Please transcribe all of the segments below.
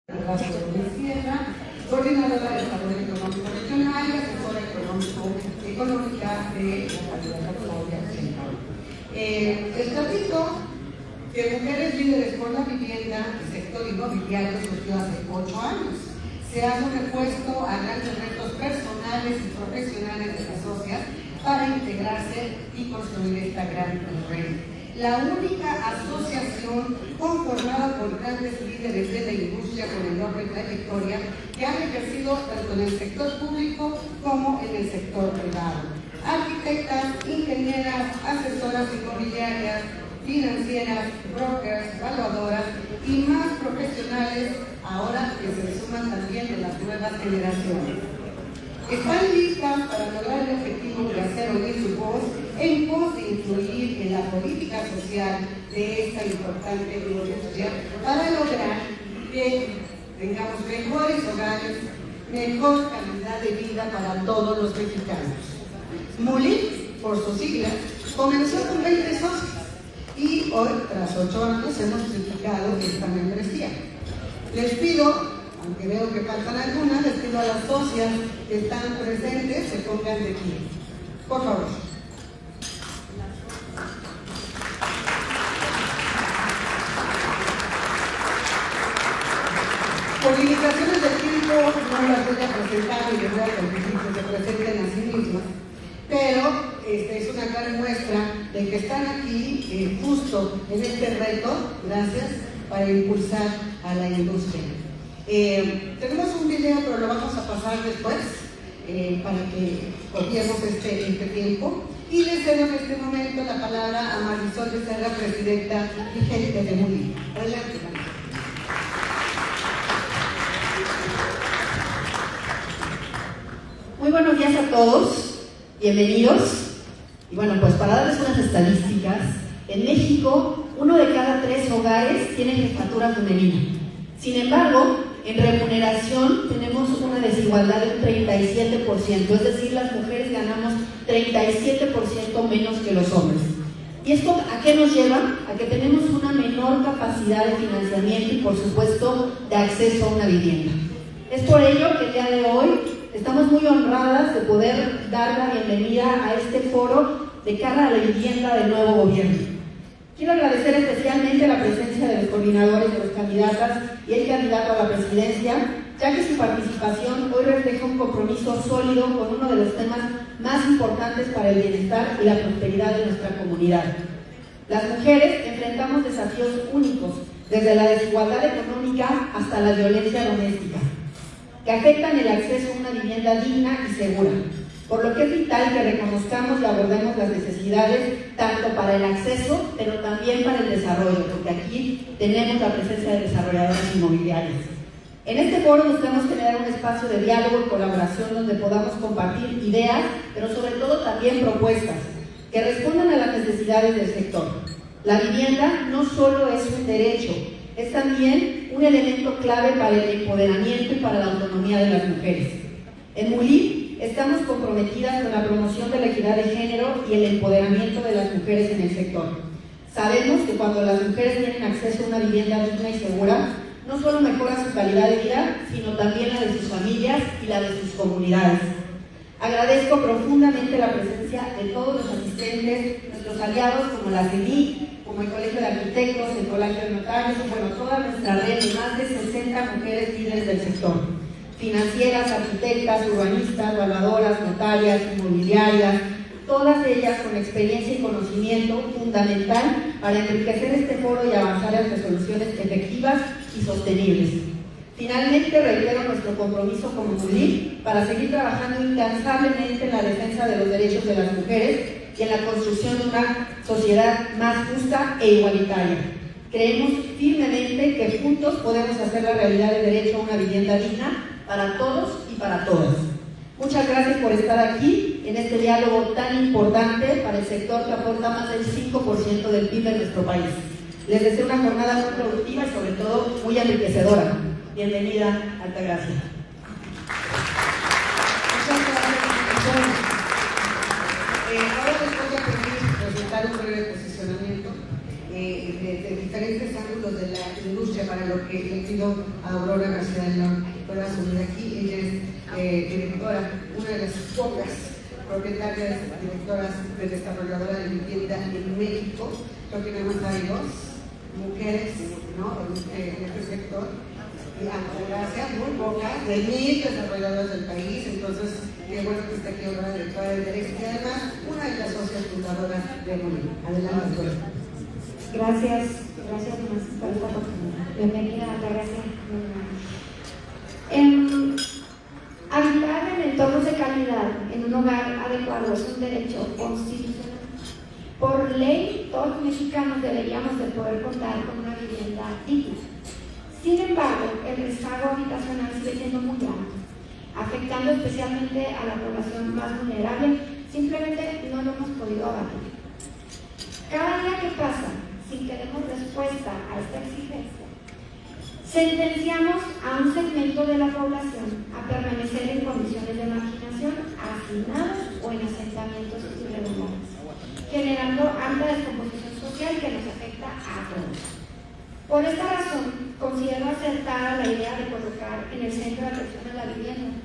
de Sierra, coordinadora de Desarrollo Económico Regional y asesora económica de la candidata Claudia Sheinbaum. Les platico que Mujeres Líderes por la Vivienda, el sector inmobiliario, surgió hace 8 años. Se ha sobrepuesto a grandes retos personales y profesionales de las socias para integrarse y construir esta gran red. La única asociación conformada por grandes líderes de la industria con enorme trayectoria que han ejercido tanto en el sector público como en el sector privado. Arquitectas, ingenieras, asesoras inmobiliarias, financieras, brokers, evaluadoras y más profesionales ahora que se suman también de las nuevas generaciones. Están listas para lograr el objetivo de hacer oír su voz en pos de influir en la política social de esta importante industria para lograr que tengamos mejores hogares, mejor calidad de vida para todos los mexicanos. MULI, por sus siglas, comenzó con 20 socios y hoy, tras 8 años, hemos triplicado esta membresía. Les pido, aunque veo que faltan algunas, les pido a las socias que están presentes se pongan de pie. Por favor. Por limitaciones del tiempo no las voy a presentar y les voy a permitir que se presenten a sí mismas, pero es una clara muestra de que están aquí justo en este reto, gracias, para impulsar a la industria. Tenemos un video, pero lo vamos a pasar después para que copiemos este tiempo. Y le cedo en este momento la palabra a Marisol Becerra, presidenta vigente de MULI. Adelante, Marisol. Muy buenos días a todos, bienvenidos. Y bueno, pues para darles unas estadísticas, en México 1 de cada 3 hogares tiene jefatura femenina. Sin embargo, en remuneración tenemos una desigualdad de un 37%, es decir, las mujeres ganamos 37% menos que los hombres. ¿Y esto a qué nos lleva? A que tenemos una menor capacidad de financiamiento y, por supuesto, de acceso a una vivienda. Es por ello que el día de hoy estamos muy honradas de poder dar la bienvenida a este foro de cara a la vivienda del nuevo gobierno. Quiero agradecer especialmente la presencia de los coordinadores de las candidatas y el candidato a la presidencia, ya que su participación hoy refleja un compromiso sólido con uno de los temas más importantes para el bienestar y la prosperidad de nuestra comunidad. Las mujeres enfrentamos desafíos únicos, desde la desigualdad económica hasta la violencia doméstica, que afectan el acceso a una vivienda digna y segura, por lo que es vital que reconozcamos y abordemos las necesidades tanto para el acceso, pero también para el desarrollo, porque aquí tenemos la presencia de desarrolladoras inmobiliarias. En este foro buscamos generar un espacio de diálogo y colaboración donde podamos compartir ideas, pero sobre todo también propuestas que respondan a las necesidades del sector. La vivienda no solo es un derecho, es también un elemento clave para el empoderamiento y para la autonomía de las mujeres. En MULI estamos comprometidas con la promoción de la equidad de género y el empoderamiento de las mujeres en el sector. Sabemos que cuando las mujeres tienen acceso a una vivienda digna y segura, no solo mejora su calidad de vida, sino también la de sus familias y la de sus comunidades. Agradezco profundamente la presencia de todos los asistentes, nuestros aliados como la CENIC, como el Colegio de Arquitectos, el Colegio de Notarios, bueno, toda nuestra red de más de 60 mujeres líderes del sector. Financieras, arquitectas, urbanistas, evaluadoras, notarias, inmobiliarias, todas ellas con experiencia y conocimiento fundamental para enriquecer este foro y avanzar en resoluciones efectivas y sostenibles. Finalmente, reitero nuestro compromiso como MULI para seguir trabajando incansablemente en la defensa de los derechos de las mujeres y en la construcción de una sociedad más justa e igualitaria. Creemos firmemente que juntos podemos hacer la realidad del derecho a una vivienda digna para todos y para todas. Muchas gracias por estar aquí en este diálogo tan importante para el sector que aporta más del 5% del PIB de nuestro país. Les deseo una jornada muy productiva y sobre todo muy enriquecedora. Bienvenida, Altagracia. Muchas gracias. Ahora les voy a pedir presentar un breve posicionamiento de diferentes ángulos de la industria, para lo que le pido a Aurora García de León que pueda subir aquí. Ella es directora, una de las pocas propietarias, directoras de desarrolladora de vivienda en México. Creo que nada más hay dos mujeres, ¿no?, en este sector. Y gracias, muy pocas, de 1000 desarrolladores del país. Entonces, qué bueno que está aquí Aurora, directora de derechos, y además una de las socias fundadoras de Molí. Adelante, Aurora. Gracias por esta oportunidad. Bienvenida, gracias. Habitar en entornos de calidad, en un hogar adecuado, es un derecho constitucional. Por ley, todos los mexicanos deberíamos de poder contar con una vivienda digna. Sin embargo, el rezago habitacional sigue siendo muy alto, afectando especialmente a la población más vulnerable. Simplemente no lo hemos podido abatir. Cada día que pasa sin que demos respuesta a esta exigencia, sentenciamos a un segmento de la población a permanecer en condiciones de marginación, hacinados o en asentamientos irregulares, generando alta descomposición social que nos afecta a todos. Por esta razón, considero acertada la idea de colocar en el centro de atención a la vivienda.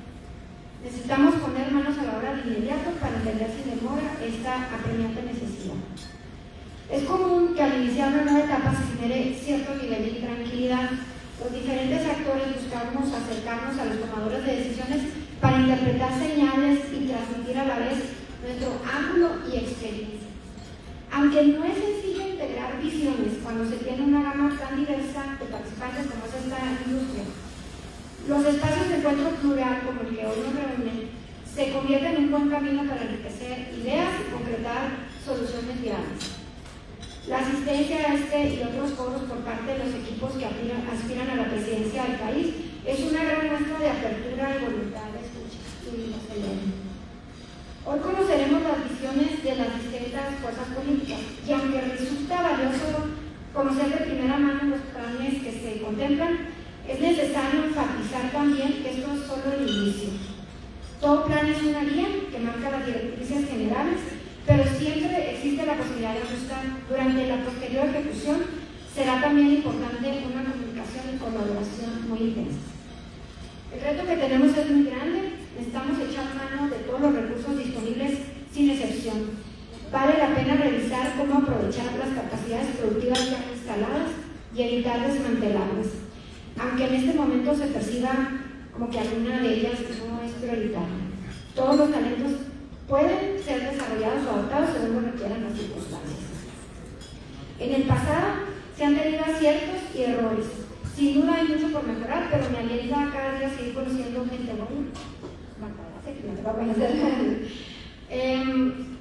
Necesitamos poner manos a la obra de inmediato para entender sin demora esta apremiante necesidad. Es común que al iniciar una nueva etapa se genere cierto nivel de intranquilidad. Los diferentes actores buscamos acercarnos a los tomadores de decisiones para interpretar señales y transmitir a la vez nuestro ángulo y experiencia. Aunque no es sencillo integrar visiones cuando se tiene una gama tan diversa de participantes como es esta industria, los espacios de encuentro plural como el que hoy nos reúnen se convierten en un buen camino para enriquecer ideas y concretar soluciones viables. La asistencia a este y otros foros por parte de los equipos que aspiran a la presidencia del país es una gran muestra de apertura y voluntad de escucha. Hoy conoceremos las visiones de las distintas fuerzas políticas y aunque resulta valioso conocer de primera mano los planes que se contemplan, es necesario enfatizar también que esto es solo el inicio. Todo plan es una guía que marca las directrices generales, pero siempre existe la posibilidad de ajustar. Durante la posterior ejecución será también importante una comunicación y colaboración muy intensa. El reto que tenemos es muy grande, necesitamos echar mano de todos los recursos disponibles sin excepción. Vale la pena revisar cómo aprovechar las capacidades productivas ya instaladas y evitar desmantelarlas, aunque en este momento se perciba como que alguna de ellas no es prioritaria. Todos los talentos pueden ser desarrollados o adaptados según lo requieran las circunstancias. En el pasado se han tenido aciertos y errores. Sin duda hay mucho por mejorar, pero me alienta cada día seguir conociendo gente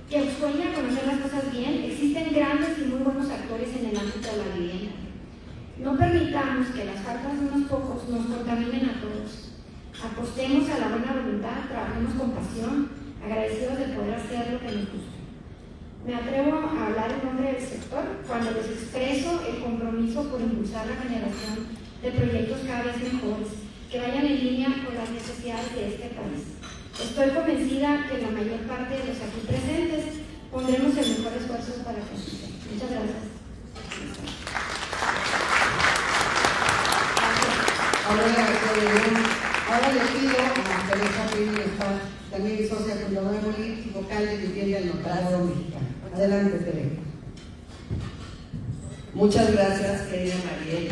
que sueña conocer las cosas bien. Existen grandes y muy buenos actores en el ámbito de la vivienda. No permitamos que las faltas de unos pocos nos contaminen a todos. Apostemos a la buena voluntad, trabajemos con pasión, agradecidos de poder hacer lo que nos gusta. Me atrevo a hablar en nombre del sector cuando les expreso el compromiso por impulsar la generación de proyectos cada vez mejores, que vayan en línea con las necesidades de este país. Estoy convencida que la mayor parte de los aquí presentes pondremos el mejor esfuerzo para que suceda. Muchas gracias. Ahora le pido a Teresa Pérez, también socia fundadora de Molí y vocal de Vivienda del Notariado Mexicano. Adelante, Teresa. Muchas gracias, querida Mariel.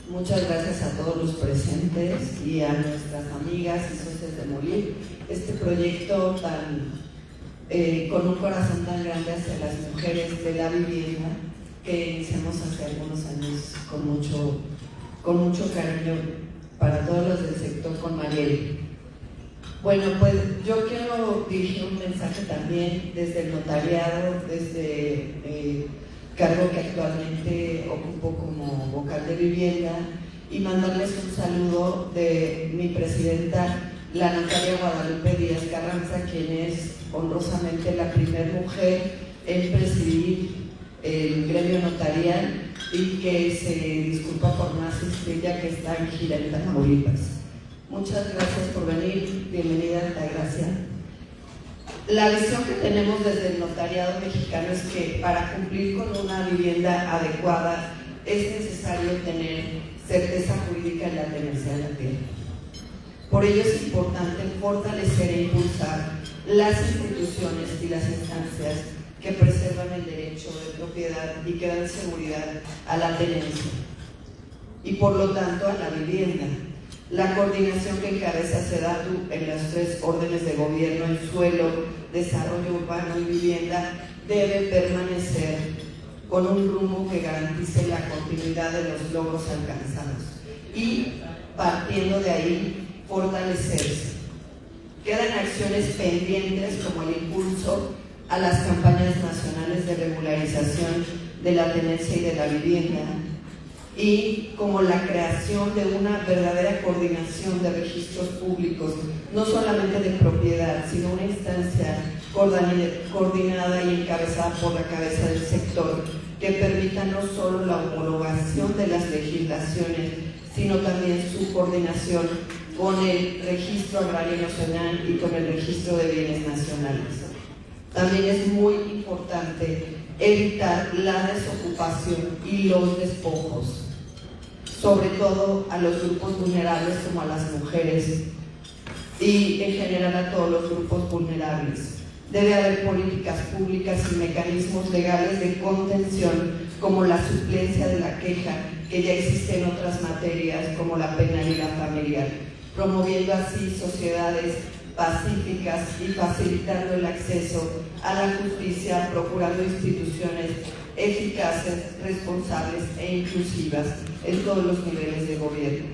Muchas gracias a todos los presentes y a nuestras amigas y socias de Molí. Este proyecto con un corazón tan grande hacia las mujeres de la vivienda que iniciamos hace algunos años con mucho cariño para todos los del sector con Mariel. Bueno, pues yo quiero dirigir un mensaje también desde el notariado, desde el cargo que actualmente ocupo como vocal de vivienda, y mandarles un saludo de mi presidenta, la notaria Guadalupe Díaz Carranza, quien es honrosamente la primera mujer en presidir el gremio notarial y que se disculpa por no asistir ya que está en gira en Tamaulipas. Muchas gracias por venir, bienvenida Altagracia. La visión que tenemos desde el notariado mexicano es que para cumplir con una vivienda adecuada es necesario tener certeza jurídica en la tenencia de la tierra. Por ello es importante fortalecer e impulsar las instituciones y las instancias que preservan el derecho de propiedad y que dan seguridad a la tenencia y por lo tanto a la vivienda. La coordinación que encabeza SEDATU en las 3 órdenes de gobierno en suelo, desarrollo urbano y vivienda debe permanecer con un rumbo que garantice la continuidad de los logros alcanzados y, partiendo de ahí, fortalecerse. Quedan acciones pendientes como el impulso a las campañas nacionales de regularización de la tenencia y de la vivienda, y como la creación de una verdadera coordinación de registros públicos, no solamente de propiedad, sino una instancia coordinada y encabezada por la cabeza del sector, que permita no solo la homologación de las legislaciones, sino también su coordinación con el Registro Agrario Nacional y con el Registro de Bienes Nacionales. También es muy importante evitar la desocupación y los despojos, sobre todo a los grupos vulnerables como a las mujeres y en general a todos los grupos vulnerables. Debe haber políticas públicas y mecanismos legales de contención como la suplencia de la queja, que ya existe en otras materias como la penal y la familiar, promoviendo así sociedades pacíficas y facilitando el acceso a la justicia, procurando instituciones eficaces, responsables e inclusivas en todos los niveles de gobierno.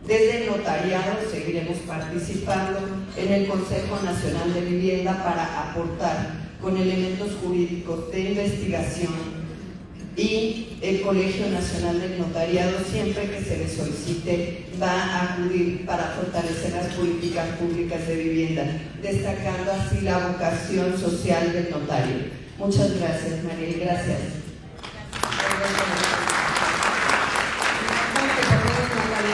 Desde el notariado seguiremos participando en el Consejo Nacional de Vivienda para aportar con elementos jurídicos de investigación, y el Colegio Nacional del Notariado, siempre que se le solicite, va a acudir para fortalecer las políticas públicas de vivienda, destacando así la vocación social del notario. Muchas gracias, Mariel. Gracias.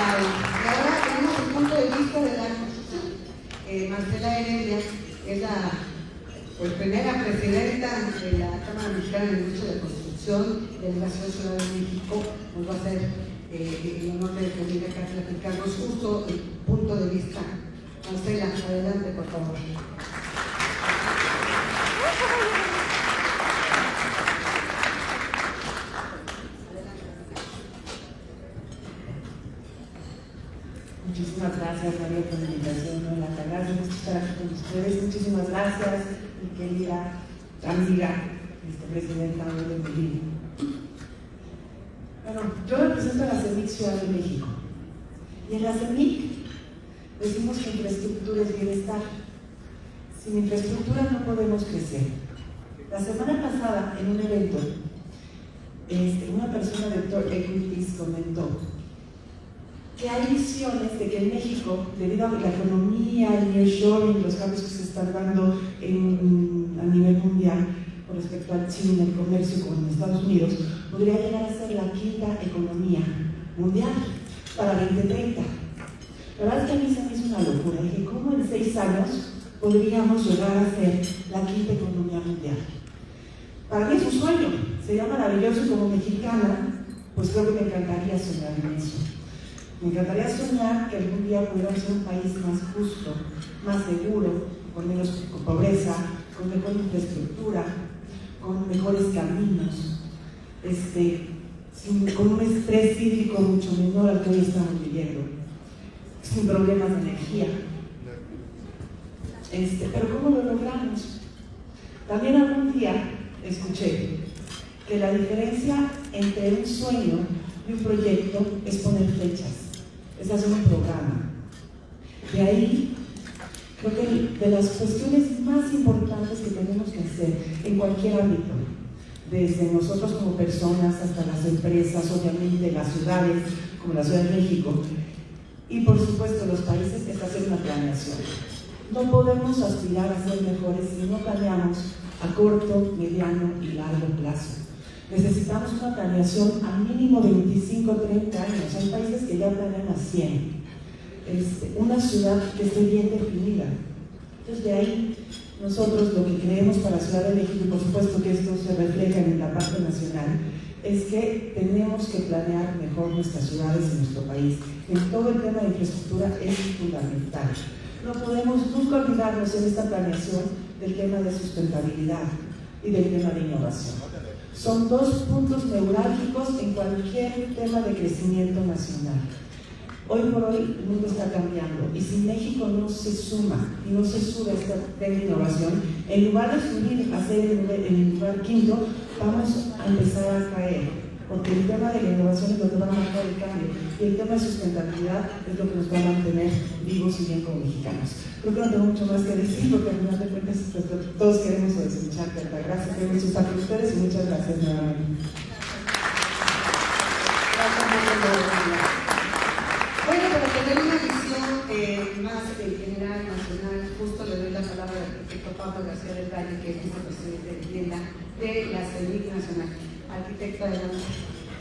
Y ahora tenemos el punto de vista de la Constitución. Marcela Heredia es la primera presidenta de la Cámara Mexicana de Derecho de Construcción de la Ciudad de México. Nos va a hacer el honor de venir acá a platicarnos justo el punto de vista. Marcela, adelante, por favor. Muchísimas gracias, María, por la invitación. Hola, gracias por estar aquí con ustedes. Muchísimas gracias, mi querida amiga, vicepresidenta de Molina. Bueno, yo represento a la CEMIC Ciudad de México. Y en la CEMIC decimos que infraestructura es bienestar. Sin infraestructura no podemos crecer. La semana pasada, en un evento, una persona de Tor Equities comentó que hay visiones de que en México, debido a la economía, el nearshoring, los cambios que se están dando a nivel mundial con respecto al China, el comercio con Estados Unidos, podría llegar a ser la quinta economía mundial para 2030. La verdad es que a mí se me hizo una locura. Dije, ¿cómo en 6 años podríamos llegar a ser la quinta economía mundial? Para mí es un sueño, sería maravilloso, y como mexicana, pues creo que me encantaría soñar en eso. Me encantaría soñar que algún día pudiéramos ser un país más justo, más seguro, con menos pobreza, con mejor infraestructura, con mejores caminos, con un estrés hídrico mucho menor al que hoy estamos viviendo, sin problemas de energía. Pero ¿cómo lo logramos? También algún día escuché que la diferencia entre un sueño y un proyecto es poner fechas, es hacer un programa. De ahí, creo que de las cuestiones más importantes que tenemos que hacer en cualquier ámbito, desde nosotros como personas hasta las empresas, obviamente las ciudades, como la Ciudad de México, y por supuesto los países, es hacer una planeación. No podemos aspirar a ser mejores si no planeamos a corto, mediano y largo plazo. Necesitamos una planeación a mínimo 25, 30 años. Hay países que ya planean a 100. Una ciudad que esté bien definida. Entonces de ahí Nosotros lo que creemos para Ciudad de México, y por supuesto que esto se refleja en la parte nacional, es que tenemos que planear mejor nuestras ciudades y nuestro país. En todo el tema de infraestructura es fundamental. No podemos nunca olvidarnos en esta planeación del tema de sustentabilidad y del tema de innovación. Son dos puntos neurálgicos en cualquier tema de crecimiento nacional. Hoy por hoy el mundo está cambiando y si México no se suma y no se sube a esta tema de innovación, en lugar de subir a ser el lugar quinto, vamos a empezar a caer, porque el tema de la innovación es lo que va a marcar el cambio y el tema de sustentabilidad es lo que nos va a mantener vivos y bien como mexicanos. Creo que no tengo mucho más que decir porque al final de cuentas todos queremos escucharte. Gracias, queremos estar con ustedes y muchas gracias nuevamente. Bueno, para tener una visión más general, nacional, justo le doy la palabra al arquitecto Pablo García del Valle, que es vicepresidente de vivienda de la CEMIC Nacional. Arquitecto, adelante.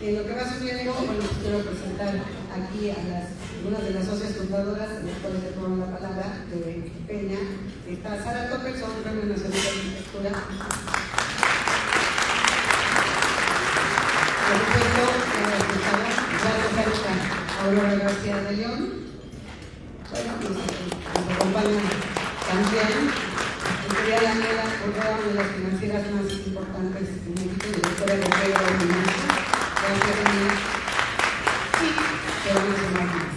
En lo que va subiendo, bueno, quiero presentar aquí a algunas de las socias fundadoras, después le tomo la palabra, de Peña. Está Sara Topperson, Premio Nacional de Arquitectura. Por supuesto, Aurora García de León. Bueno, nos acompaña también Victoria Daniela Correa, una de las financieras más importantes en México, directora de Pedro de Finanzas. Gracias, Daniela. Y queremos sumar más.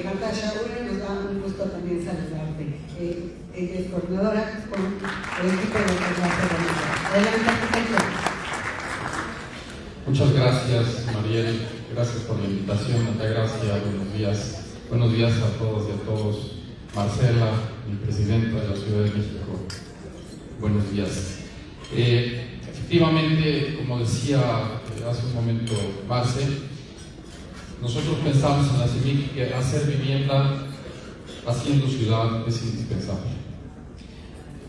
Natasha Ure, nos da un gusto también saludarte. Ella es coordinadora con el equipo de la Organización. Adelante, arquitecto. Muchas gracias, Mariel. Gracias por la invitación. Altagracia, buenos días. Buenos días a todos y a todos. Marcela, mi presidenta de la Ciudad de México. Buenos días. Efectivamente, como decía hace un momento Marce, nosotros pensamos en la CEMIC que hacer vivienda haciendo ciudad es indispensable.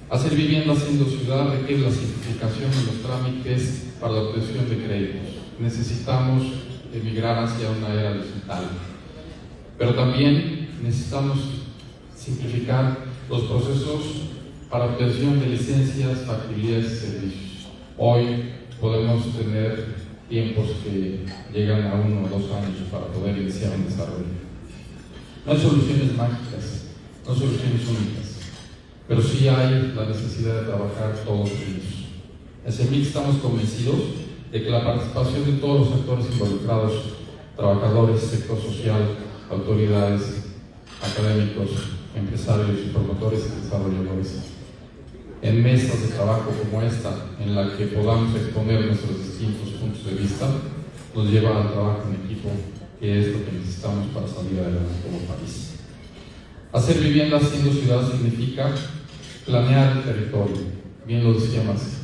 Hacer vivienda haciendo ciudad requiere la simplificación de los trámites para la obtención de créditos. Necesitamos emigrar hacia una era digital, pero también necesitamos simplificar los procesos para obtención de licencias, factibilidades y servicios. Hoy podemos tener tiempos que llegan a 1 o 2 años para poder iniciar un desarrollo. No hay soluciones mágicas, no hay soluciones únicas, pero sí hay la necesidad de trabajar todos juntos. En CEMIC estamos convencidos de que la participación de todos los actores involucrados, trabajadores, sector social, autoridades, académicos, empresarios y promotores y desarrolladores, en mesas de trabajo como esta, en la que podamos exponer nuestros distintos puntos de vista, nos lleva al trabajo en equipo, que es lo que necesitamos para salir adelante como país. Hacer vivienda haciendo ciudad significa planear el territorio, bien lo decía Marcelo.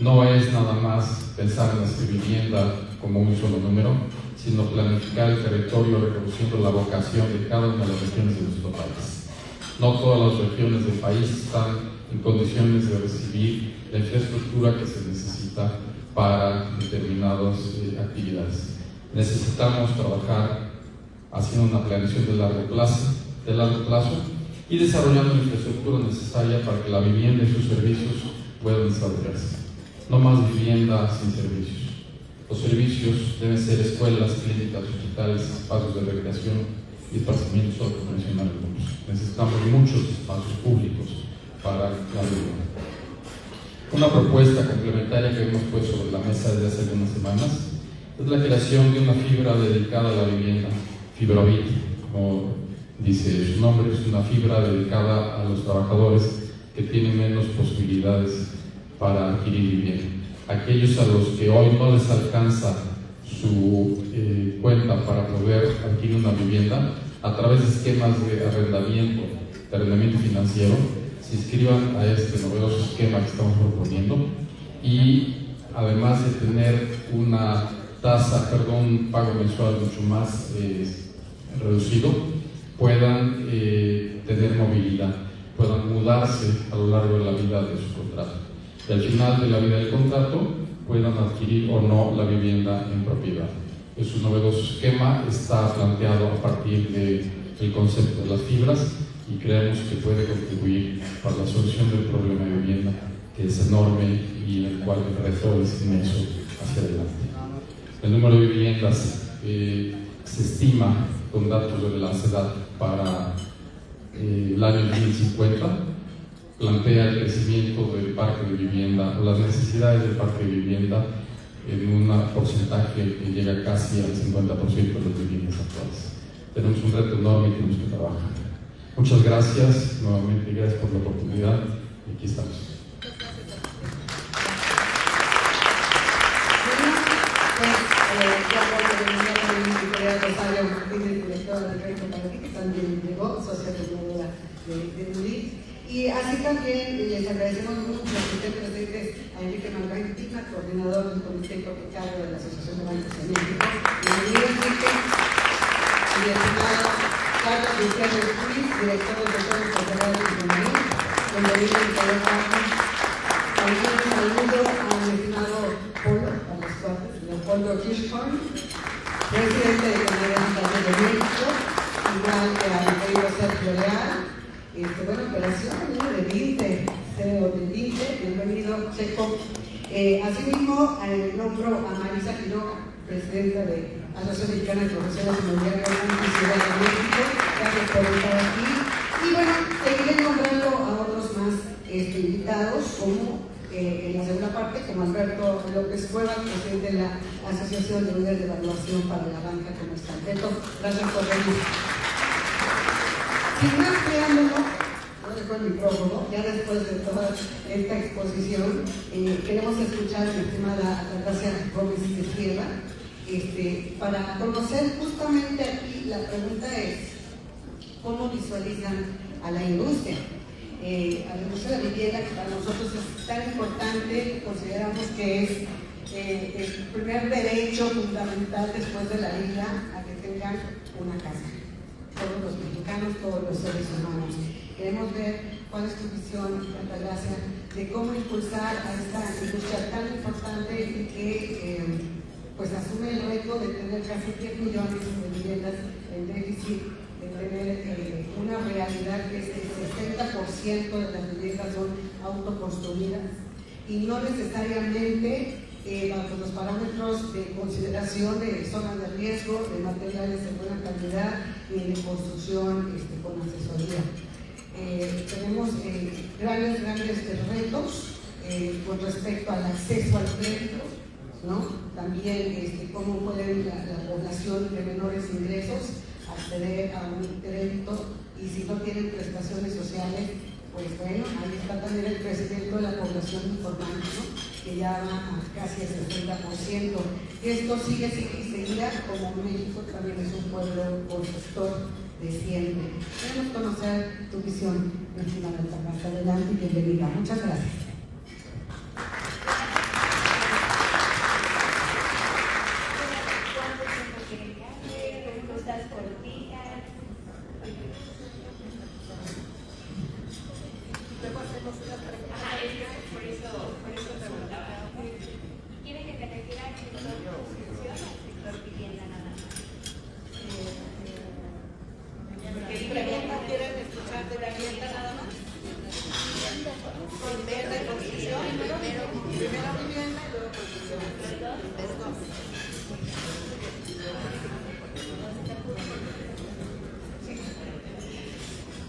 No es nada más pensar en hacer vivienda como un solo número, sino planificar el territorio reconociendo la vocación de cada una de las regiones de nuestro país. No todas las regiones del país están en condiciones de recibir la infraestructura que se necesita para determinadas actividades. Necesitamos trabajar haciendo una planeación de largo plazo y desarrollando la infraestructura necesaria para que la vivienda y sus servicios puedan desarrollarse. No más vivienda sin servicios. Los servicios deben ser escuelas, clínicas, hospitales, espacios de recreación y esparcimiento, solo por mencionar algunos. Necesitamos muchos espacios públicos para la vivienda. Una propuesta complementaria que hemos puesto sobre la mesa desde hace algunas semanas es la creación de una fibra dedicada a la vivienda, Fibrovit, como dice su nombre, es una fibra dedicada a los trabajadores que tienen menos posibilidades para adquirir vivienda. Aquellos a los que hoy no les alcanza su cuenta para poder adquirir una vivienda, a través de esquemas de arrendamiento financiero, se inscriban a este novedoso esquema que estamos proponiendo y además de tener un pago mensual mucho más reducido, puedan tener movilidad, puedan mudarse a lo largo de la vida de su contrato. Y al final de la vida del contrato puedan adquirir o no la vivienda en propiedad. Es un novedoso esquema, está planteado a partir del concepto de las fibras y creemos que puede contribuir para la solución del problema de vivienda, que es enorme y en el cual el reto es inmenso hacia adelante. El número de viviendas se estima con datos de la CEDAT para el año 2050, plantea el crecimiento del parque de vivienda o las necesidades del parque de vivienda en un porcentaje que llega casi al 50% de las viviendas actuales. Tenemos un reto enorme que tenemos que trabajar. Muchas gracias nuevamente, gracias por la oportunidad y aquí estamos. Rosario Martínez, directora del Crédito para ti, que también llegó, socia fundadora de MULIT. Y así también les agradecemos mucho a ustedes presentes a Enrique Margarita, coordinador del Comité Propietario de la Asociación de Bancos de México, bienvenido Enrique, y el estimado Carlos Gutiérrez Ruiz, director del Sector Federal de Ingeniería, bienvenido en todo caso. También un saludo al estimado Polo, a los cuatro, Leopoldo Kirchhorn, presidente de Comunidad de México, igual que al querido Sergio Leal, buena operación, de Vinte, CEO de Vinte, bienvenido Checo. Asimismo, nombro a Marisa Quiroga, presidenta de la Asociación Mexicana de Profesionales Inmobiliarias de Ciudad de México, gracias por estar aquí. Y bueno, seguiré nombrando a otros más invitados, como en la segunda parte, como Alberto López Cuevas, presidente de la Asociación de Unidades de Evaluación para la Banca Comercial. Beto, gracias por venir. Sin más preámbulo, no dejo el micrófono, ya después de toda esta exposición, queremos escuchar a mi estimada Altagracia Gómez de Sierra, para conocer justamente aquí, la pregunta es, ¿cómo visualizan a la industria? A la industria de la vivienda, que para nosotros es tan importante, consideramos que es el primer derecho fundamental después de la vida a que tengan una casa. Todos los mexicanos, todos los seres humanos. Queremos ver cuál es tu visión, Altagracia, de cómo impulsar a esta industria tan importante y que pues asume el reto de tener casi 10 millones de viviendas en déficit, de tener una realidad que es el 60% de las viviendas son autoconstruidas y no necesariamente bajo los parámetros de consideración de zonas de riesgo, de materiales de buena calidad y de construcción con asesoría. Tenemos grandes retos con respecto al acceso al crédito, ¿no? También cómo puede la población de menores ingresos acceder a un crédito y si no tienen prestaciones sociales, pues bueno, ahí está también el crecimiento de la población informal, ¿no? Que ya va a casi el 60%. Esto sigue y seguirá, como México también es un pueblo constructor de siempre. Queremos conocer tu visión, mi estimada Altagracia. Adelante y bienvenida. Muchas gracias.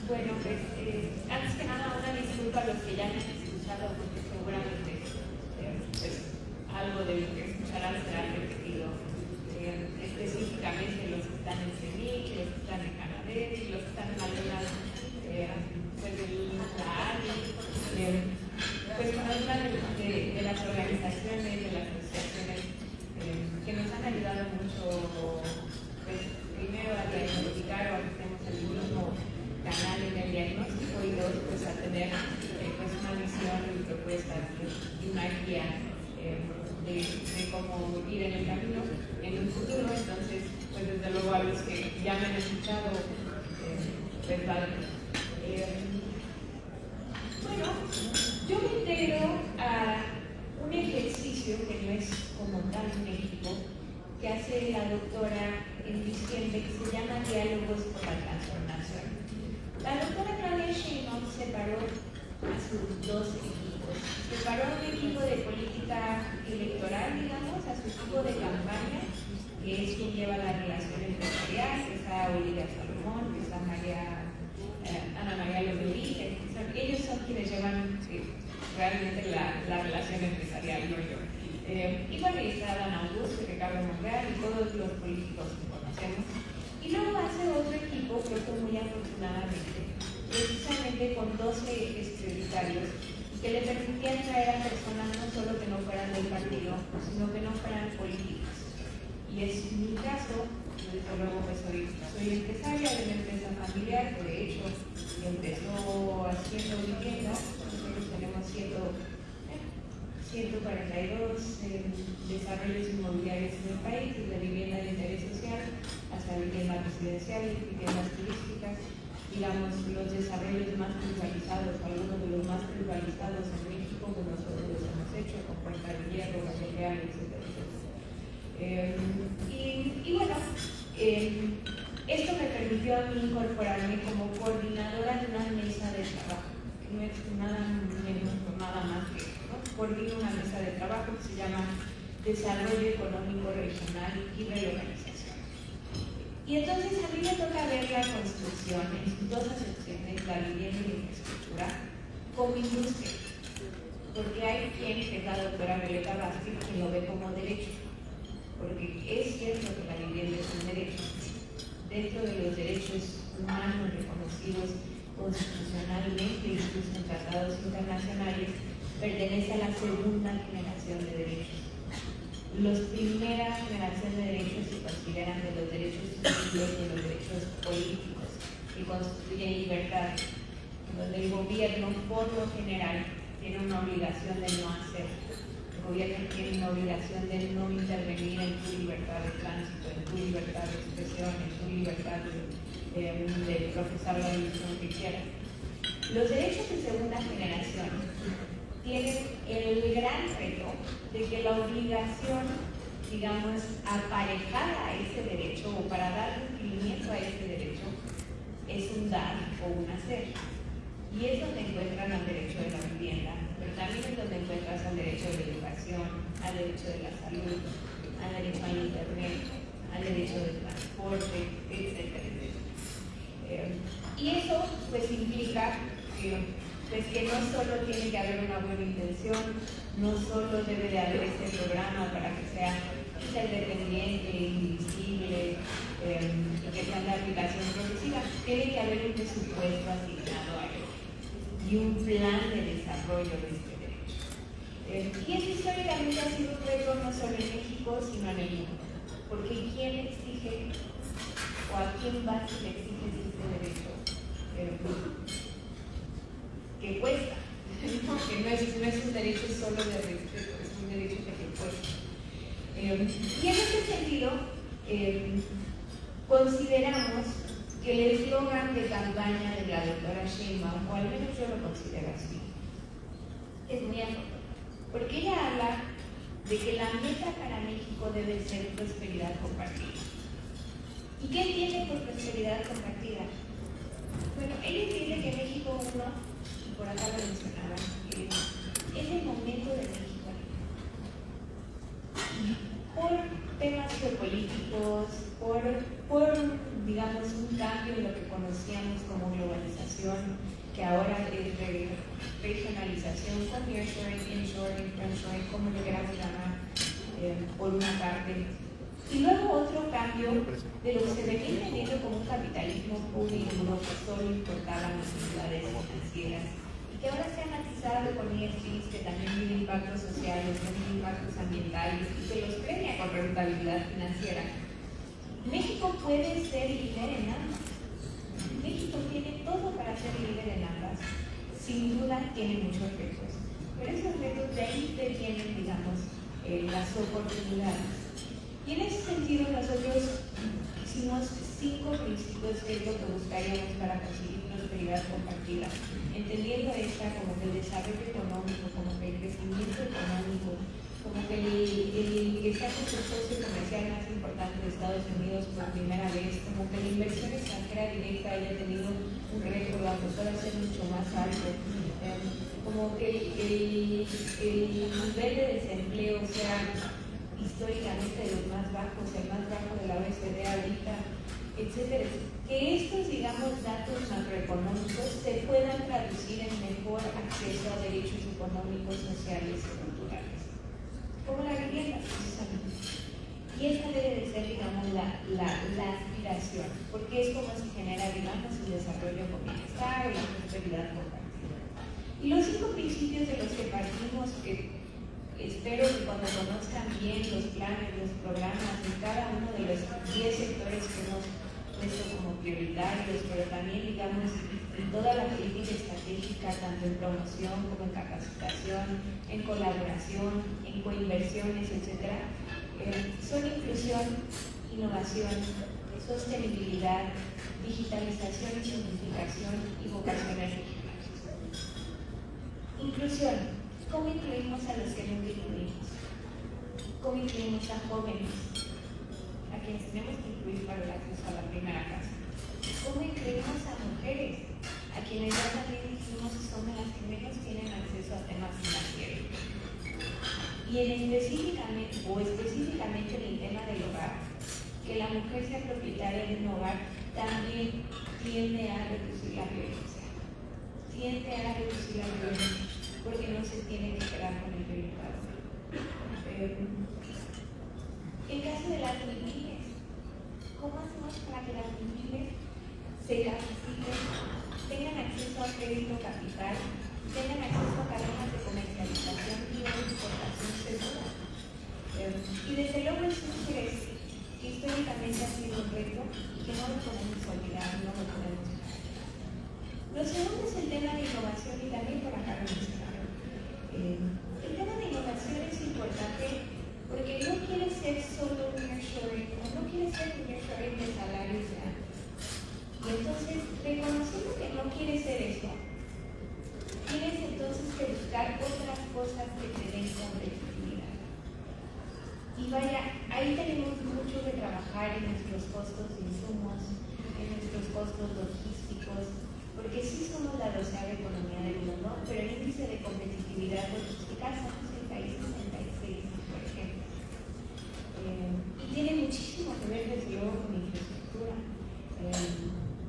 Bueno, pues antes que nada una disculpa a los que ya me han escuchado porque seguramente algo de lo que escucharán será repetido, específicamente los que están en CEMIC, los que están en Canadá y los que están en algunas pues la ANI, pues con algunas de las organizaciones, de las asociaciones que nos han ayudado mucho, pues primero a diagnosticar o a que estemos en el mismo canal en el diagnóstico y dos, pues a tener pues una visión y propuestas y una guía de cómo ir en el camino en un futuro. Entonces, pues desde luego a los que ya me han escuchado, les vale. Bueno, yo me integro a un ejercicio que no es como tal en México, que hace la doctora en diciembre, que se llama Diálogos por la Transformación. La doctora incorporar un equipo de política electoral, digamos, a su equipo de campaña, que es quien lleva la relación empresarial, que está Olivia Salomón, que está Ana María Lomelí, ellos son quienes llevan realmente la relación empresarial, no yo. Y bueno, ahí está Dan Augusto, Ricardo Monreal y todos los políticos que conocemos. Y luego hace otro equipo, creo que muy afortunadamente, precisamente con 12 ejes prioritarios, que le permitían traer a personas no solo que no fueran del partido, sino que no fueran políticas. Y es mi caso, desde luego que soy empresaria de una empresa familiar, que de hecho empezó haciendo vivienda. Nosotros tenemos 142 desarrollos inmobiliarios en el país, desde vivienda de interés social hasta vivienda residencial y viviendas turísticas. Digamos, los desarrollos más privatizados, algunos de los más privatizados en México, que nosotros los hemos hecho, con Puerta del Hierro, Valle Real, etc. Y bueno, esto me permitió a mí incorporarme como coordinadora de una mesa de trabajo, que no es nada menos o nada más que eso, ¿no? Coordino una mesa de trabajo que se llama Desarrollo Económico Regional y Reorganización. Y entonces a mí me toca ver la construcción en sus dos acepciones, la vivienda y la infraestructura, como industria. Porque hay quien, que es la doctora Violeta Vázquez, que lo ve como derecho. Porque es cierto que la vivienda es un derecho. Dentro de los derechos humanos reconocidos constitucionalmente, incluso en tratados internacionales, pertenece a la segunda generación de derechos. Los primera generación de derechos se consideran de los derechos civiles y de los derechos políticos, que constituyen libertad, donde el gobierno, por lo general, tiene una obligación de no hacer. El gobierno tiene una obligación de no intervenir en tu libertad de tránsito, en tu libertad de expresión, en tu libertad de profesar la religión que quieras. Los derechos de segunda generación tienen el gran reto de que la obligación, digamos, aparejada a ese derecho o para dar cumplimiento a ese derecho es un dar o un hacer. Y es donde encuentran al derecho de la vivienda, pero también es donde encuentras al derecho de la educación, al derecho de la salud, al derecho a internet, al derecho del transporte, etc. Y eso pues implica que no solo tiene que haber una buena intención, no solo debe de haber este programa para que sea interdependiente, indivisible, y que sea de aplicación progresiva, tiene que haber un presupuesto asignado a él y un plan de desarrollo de este derecho. Y eso históricamente ha sido un reto no solo en México, sino en el mundo, porque ¿quién exige o a quién vas y le exiges este derecho? Que cuesta, que no es un derecho solo de respeto, es un derecho que te cuesta. Y en ese sentido, consideramos que el eslogan de campaña de la doctora Sheinbaum, o al menos yo lo considero así, es muy afortunado, porque ella habla de que la meta para México debe ser prosperidad compartida. ¿Y qué entiende por prosperidad compartida? Bueno, ella entiende que México 1, por acá lo mencionaba, es el momento de México. Por temas geopolíticos, por digamos, un cambio en lo que conocíamos como globalización, que ahora es regionalización, con nearshoring, inshoring, friendshoring, como lo queramos llamar, por una parte. Y luego otro cambio de lo que se venía entendiendo como un capitalismo puro y duro que solo importaba necesidades financieras y que ahora se ha matizado con ESGs que también tienen impactos sociales, tienen impactos ambientales y que los premia con rentabilidad financiera. México puede ser líder en ambas. México tiene todo para ser líder en ambas. Sin duda tiene muchos retos, pero esos retos de ahí vienen, digamos, las oportunidades. Y en ese sentido nosotros hicimos 5 principios que es lo que buscaríamos para conseguir prosperidad compartida, entendiendo esta como que el desarrollo económico, como que el crecimiento económico como que el estatus del socio comercial más importante de Estados Unidos por primera vez, como que la inversión extranjera directa haya tenido un récord, a pesar de ser mucho más alto, como que el nivel de desempleo sea históricamente de los más bajos, el más bajo de la OECD ahorita, etcétera. Que estos, digamos, datos macroeconómicos se puedan traducir en mejor acceso a derechos económicos, sociales y culturales, como la vivienda, precisamente. Y esta debe de ser, digamos, la aspiración, porque es como se genera, digamos, el desarrollo con bienestar o la prosperidad compartida. Y los 5 principios de los que partimos, que espero que cuando conozcan bien los planes, los programas de cada uno de los 10 sectores que hemos puesto como prioritarios, pero también, digamos, en toda la política estratégica, tanto en promoción como en capacitación, en colaboración, en coinversiones, etc., son inclusión, innovación, sostenibilidad, digitalización y simplificación y vocaciones regionales. Inclusión. ¿Cómo incluimos a los que nunca incluimos? ¿Cómo incluimos a jóvenes, a quienes tenemos que incluir para el acceso a la primera casa? ¿Cómo incluimos a mujeres, a quienes ya también dijimos son las que menos tienen acceso a temas financieros? Y específicamente en el tema del hogar, que la mujer sea propietaria de un hogar también tiende a reducir la violencia. Porque no se tiene que quedar con el prioritado. En caso de las MIPYMES, ¿cómo hacemos para que las MIPYMES se capaciten, tengan acceso a crédito capital, tengan acceso a cadenas de comercialización y una exportación segura? Y desde luego es un interés que históricamente ha sido un reto y que no lo podemos olvidar, no lo podemos dejar. Lo segundo es el tema de innovación y también por acá lo mencionaron. El tema de innovación es importante porque no quiere ser solo un nearshoring, no quiere ser un nearshoring de salarios de alto. Y entonces, reconociendo que no quiere ser eso, tienes entonces que buscar otras cosas que te den competitividad. Y vaya, ahí tenemos mucho que trabajar en nuestros costos de insumos, en nuestros costos logísticos, porque sí somos la 12ª economía del mundo, pero el índice de competitividad logística somos el país 66, por ejemplo. Y tiene muchísimo que ver, desde luego, con infraestructura.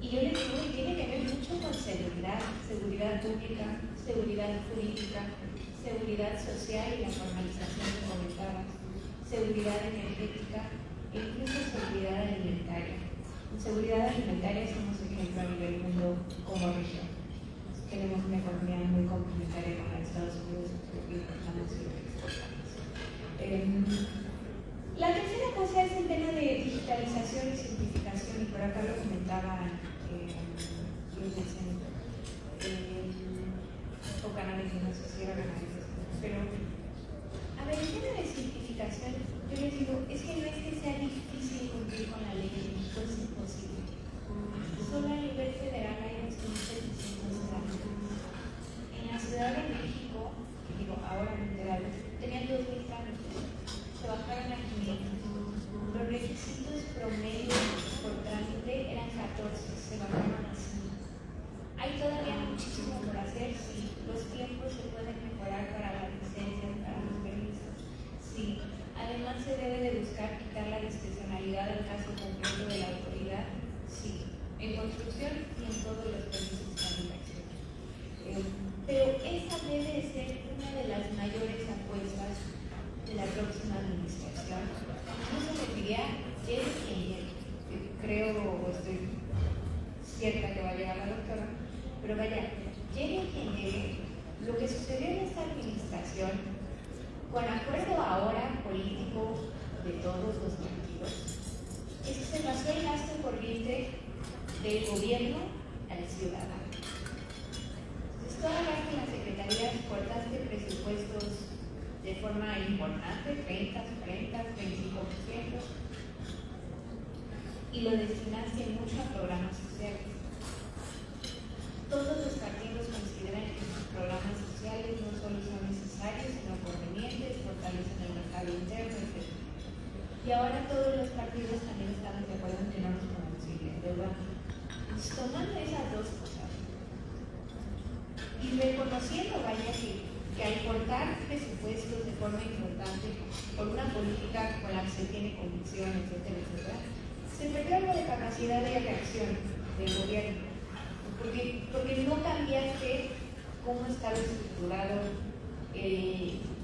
Y yo les digo que tiene que ver mucho con seguridad pública, seguridad jurídica, seguridad social y la formalización que comentabas, seguridad energética e incluso seguridad alimentaria. En seguridad alimentaria somos ejemplo a nivel mundo como región. Tenemos una economía muy complementaria con la de Estados Unidos, lo que importamos y lo que exportamos. La tercera cosa es el tema de digitalización y simplificación, y por acá lo comentaban los del centro, o canales, no sé si era canales, pero a ver, el tema de simplificación, yo les digo, es que no es que sea difícil cumplir con la ley de México, es imposible. Solo a nivel federal hay 2.700 trámites. En la Ciudad de México, digo, ahora literal, tenían 2.000 trámites. Se bajaron a 500. Los requisitos promedio por trámite eran 14, se bajaron a 5. Hay todavía muchísimo por hacer, sí. Los tiempos se pueden mejorar para las licencias, para los permisos, sí. Además, se debe de buscar quitar la discrecionalidad al caso concreto de la autoridad, sí. En construcción y en todos los permisos de habitación. Pero esa debe ser una de las mayores apuestas de la próxima administración. Incluso me diría, llegue quien llegue. Creo o estoy cierta que va a llegar la doctora, pero vaya, llegue quien llegue. Lo que sucedió en esta administración, con acuerdo ahora político de todos los partidos, es que se pasó el gasto corriente del gobierno al ciudadano. Entonces, todas las secretarías cortaste presupuestos de forma importante, 30, 40, 25%, y lo destinaste mucho a programas sociales. Todos los partidos consideran que sus programas sociales no solo son necesarios, sino convenientes, fortalecen el y reconociendo, vaya, que al cortar presupuestos de forma importante por una política con la que se tiene convicción, etcétera, etcétera, se perdió algo de capacidad de reacción del gobierno, porque no cambiaste cómo estaba estructurado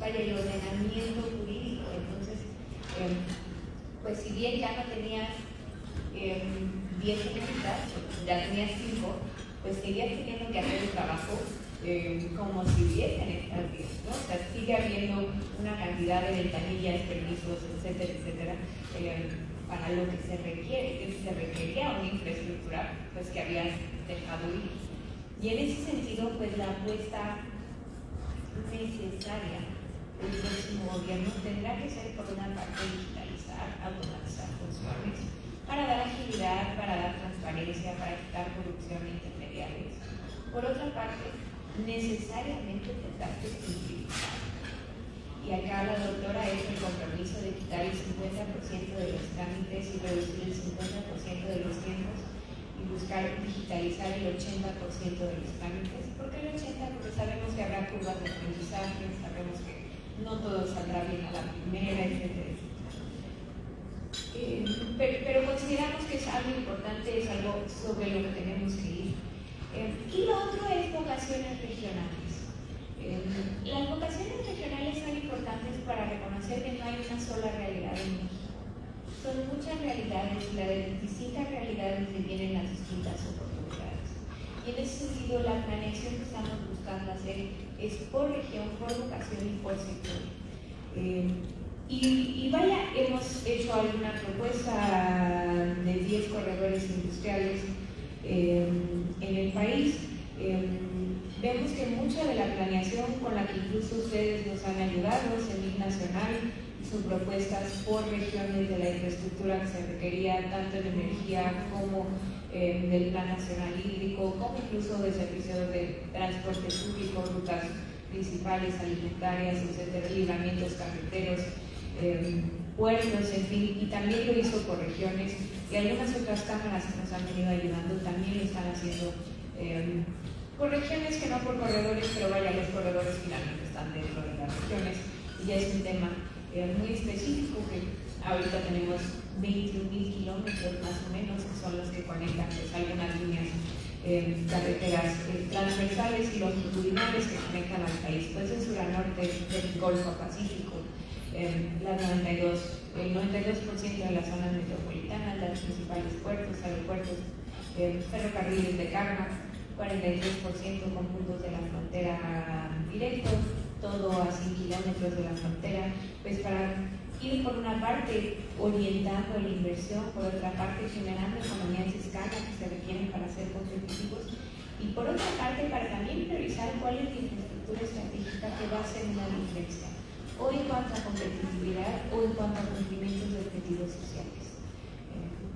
vaya, el ordenamiento jurídico. Entonces, pues si bien ya no tenías 10 juntas, ya tenías 5, pues seguías teniendo que hacer el trabajo como si hubiesen estas 10, ¿no? O sea, sigue habiendo una cantidad de ventanillas, permisos, etcétera, etcétera, para lo que se requiere, que se requería una infraestructura pues que habías dejado ir. Y en ese sentido, pues la apuesta necesaria del próximo gobierno tendrá que ser, por una parte, digitalizar, automatizar funciones, para dar agilidad, para dar transparencia, para quitar corrupción e intermediarios. Por otra parte, necesariamente tendrá que simplificar. Y acá la doctora ha hecho el compromiso de quitar el 50% de los trámites y reducir el 50% de los tiempos y buscar digitalizar el 80% de los trámites. ¿Por qué el 80%? Porque sabemos que habrá curvas de aprendizaje, sabemos que no todo saldrá bien a la primera, etcétera. Pero consideramos que es algo importante, es algo sobre lo que tenemos que ir. Y lo otro es vocaciones regionales. Las vocaciones regionales son importantes para reconocer que no hay una sola realidad en México. Son muchas realidades y de distintas realidades que tienen las distintas oportunidades. Y en ese sentido, la planeación que estamos buscando hacer es por región, por vocación y por sector. Y vaya, hemos hecho alguna propuesta de 10 corredores industriales en el país. Vemos que mucha de la planeación con la que incluso ustedes nos han ayudado, CEMIC Nacional, hizo propuestas por regiones de la infraestructura que se requería, tanto en energía como del Plan Nacional Hídrico, como incluso de servicios de transporte público, rutas principales, alimentarias, etcétera, libramientos carreteros, puertos, en fin, y también lo hizo por regiones, y algunas otras cámaras que nos han venido ayudando también lo están haciendo por regiones, que no por corredores, pero vaya, los corredores finalmente están dentro de las regiones, y ya es un tema muy específico, que ahorita tenemos 21,000 kilómetros más o menos, que son los que conectan pues, algunas líneas carreteras transversales y longitudinales que conectan al país, pues en sur a norte, del Golfo Pacífico, el 92% de las zonas metropolitanas, las principales puertos, aeropuertos, ferrocarriles de carga, 43% con puntos de la frontera directos, todo a 100 kilómetros de la frontera, pues para ir por una parte orientando la inversión, por otra parte generando economías de escala que se requieren para ser competitivos, y por otra parte para también priorizar cuál es la infraestructura estratégica que va a hacer una diferencia, o en cuanto a competitividad o en cuanto a cumplimientos de objetivos sociales.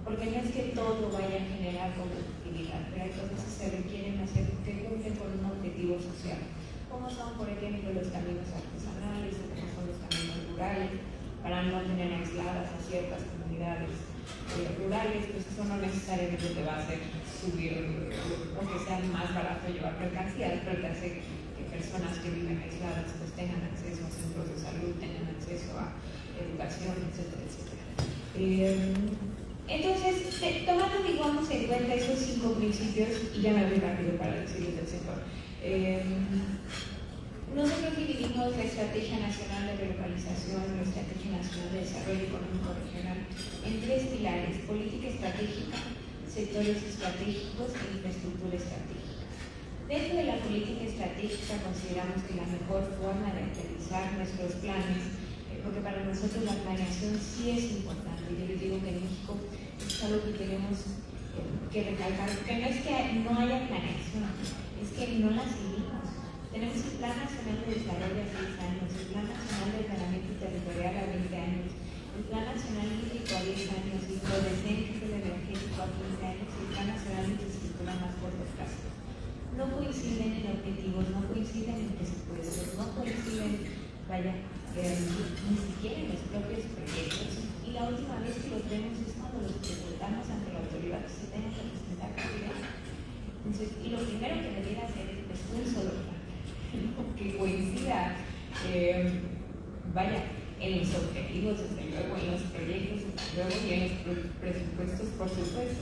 Porque no es que todo vaya a generar competitividad, pero hay cosas que se requieren hacer que cumplen con un objetivo social, como son, por ejemplo, los caminos artesanales o como son los caminos rurales, para no tener aisladas a ciertas comunidades rurales, pues eso no necesariamente te va a hacer subir o que sea más barato llevar mercancías, pero te hace que personas que viven aisladas pues tengan acceso a centros de salud, tengan acceso a educación, etcétera, etcétera. Entonces, tomando, digamos, en cuenta esos 5 principios, y ya me voy rápido para decirles del sector, nosotros dividimos la Estrategia Nacional de Relocalización, la Estrategia Nacional de Desarrollo Económico Regional en 3 pilares: política estratégica, sectores estratégicos e infraestructura estratégica. Dentro de la política estratégica consideramos que la mejor forma de aterrizar nuestros planes, porque para nosotros la planeación sí es importante. Yo les digo que en México es algo que tenemos que recalcar, porque no es que no haya planeación, es que no la seguimos. Tenemos el Plan Nacional de Desarrollo a 6 años, el Plan Nacional de Ordenamiento Territorial a 20 años, el Plan Nacional Hídrico a 10 años, el PRODECEN, que es el energético, a 15 años, y el Plan Nacional de Infraestructura a más corto plazo. No coinciden en objetivos, no coinciden en presupuestos, no coinciden, vaya, ni siquiera en los propios proyectos. Y la última vez que los vemos es cuando los presentamos ante la autoridad que se tenga que presentar calidad. Entonces, y lo primero que debiera hacer es pues, un solo plan, que coincida, en los objetivos, desde luego, en los proyectos, desde luego, y en los presupuestos, por supuesto.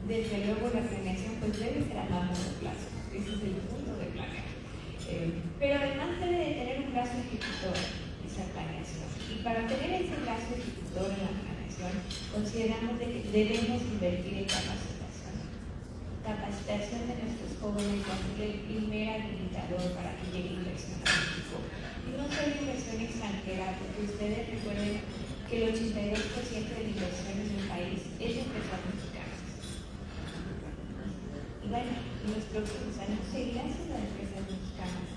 Desde luego, la planeación pues, debe ser a más largo plazo, ese es el punto de planear. Pero además debe de tener un brazo ejecutor esa planeación. Y para tener ese brazo ejecutor en la planeación, consideramos que debemos invertir en capacitación de nuestros jóvenes va a ser el primer habilitador para que llegue inversión a México. Y no solo inversión extranjera, porque ustedes recuerden que el 82% de la inversión en el país es de empresas mexicanas. Y bueno, en los próximos años seguirán siendo empresas mexicanas.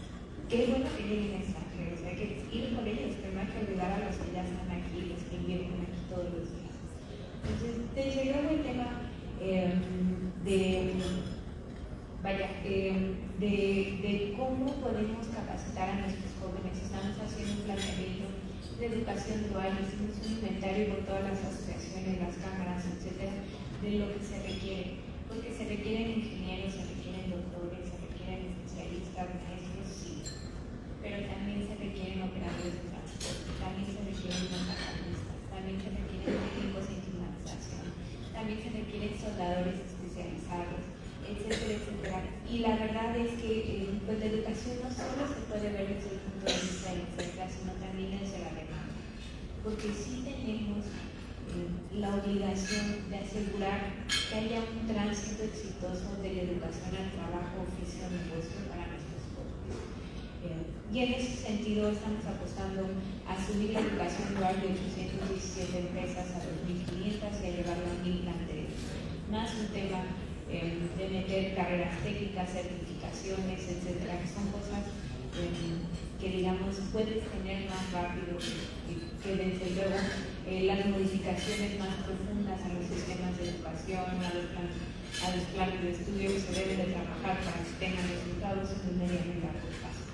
Qué bueno que lleguen extranjeros, hay que ir por ellos, pero no hay que olvidar a los que ya están aquí, los que invierten aquí todos los días. Entonces, desde luego el tema de cómo podemos capacitar a nuestros jóvenes. Estamos haciendo un planteamiento de educación dual, hicimos un inventario por todas las asociaciones, las cámaras, etcétera, de lo que se requiere, porque se requieren ingenieros, se requieren doctores, se requieren especialistas, maestros, sí, pero también se requieren operadores de transporte, también se requieren montacarguistas, también se requieren técnicos en climatización, también se requieren soldadores especializados, etcétera, etcétera. Y la verdad es que pues, la educación no solo se puede ver desde el punto de vista de la oferta, sino también desde la demanda. Porque sí tenemos la obligación de asegurar que haya un tránsito exitoso de la educación al trabajo, oficio, negocio para nuestros jóvenes. Y en ese sentido estamos apostando a subir la educación dual de 817 empresas a 2.500 y a llevarlo a 1.000 planteles. Más un tema de meter carreras técnicas, certificaciones, etcétera, que son cosas que digamos puedes tener más rápido que desde luego las modificaciones más profundas a los sistemas de educación, a los planes de estudio que se deben de trabajar para que tengan resultados en un mediano y largo plazo.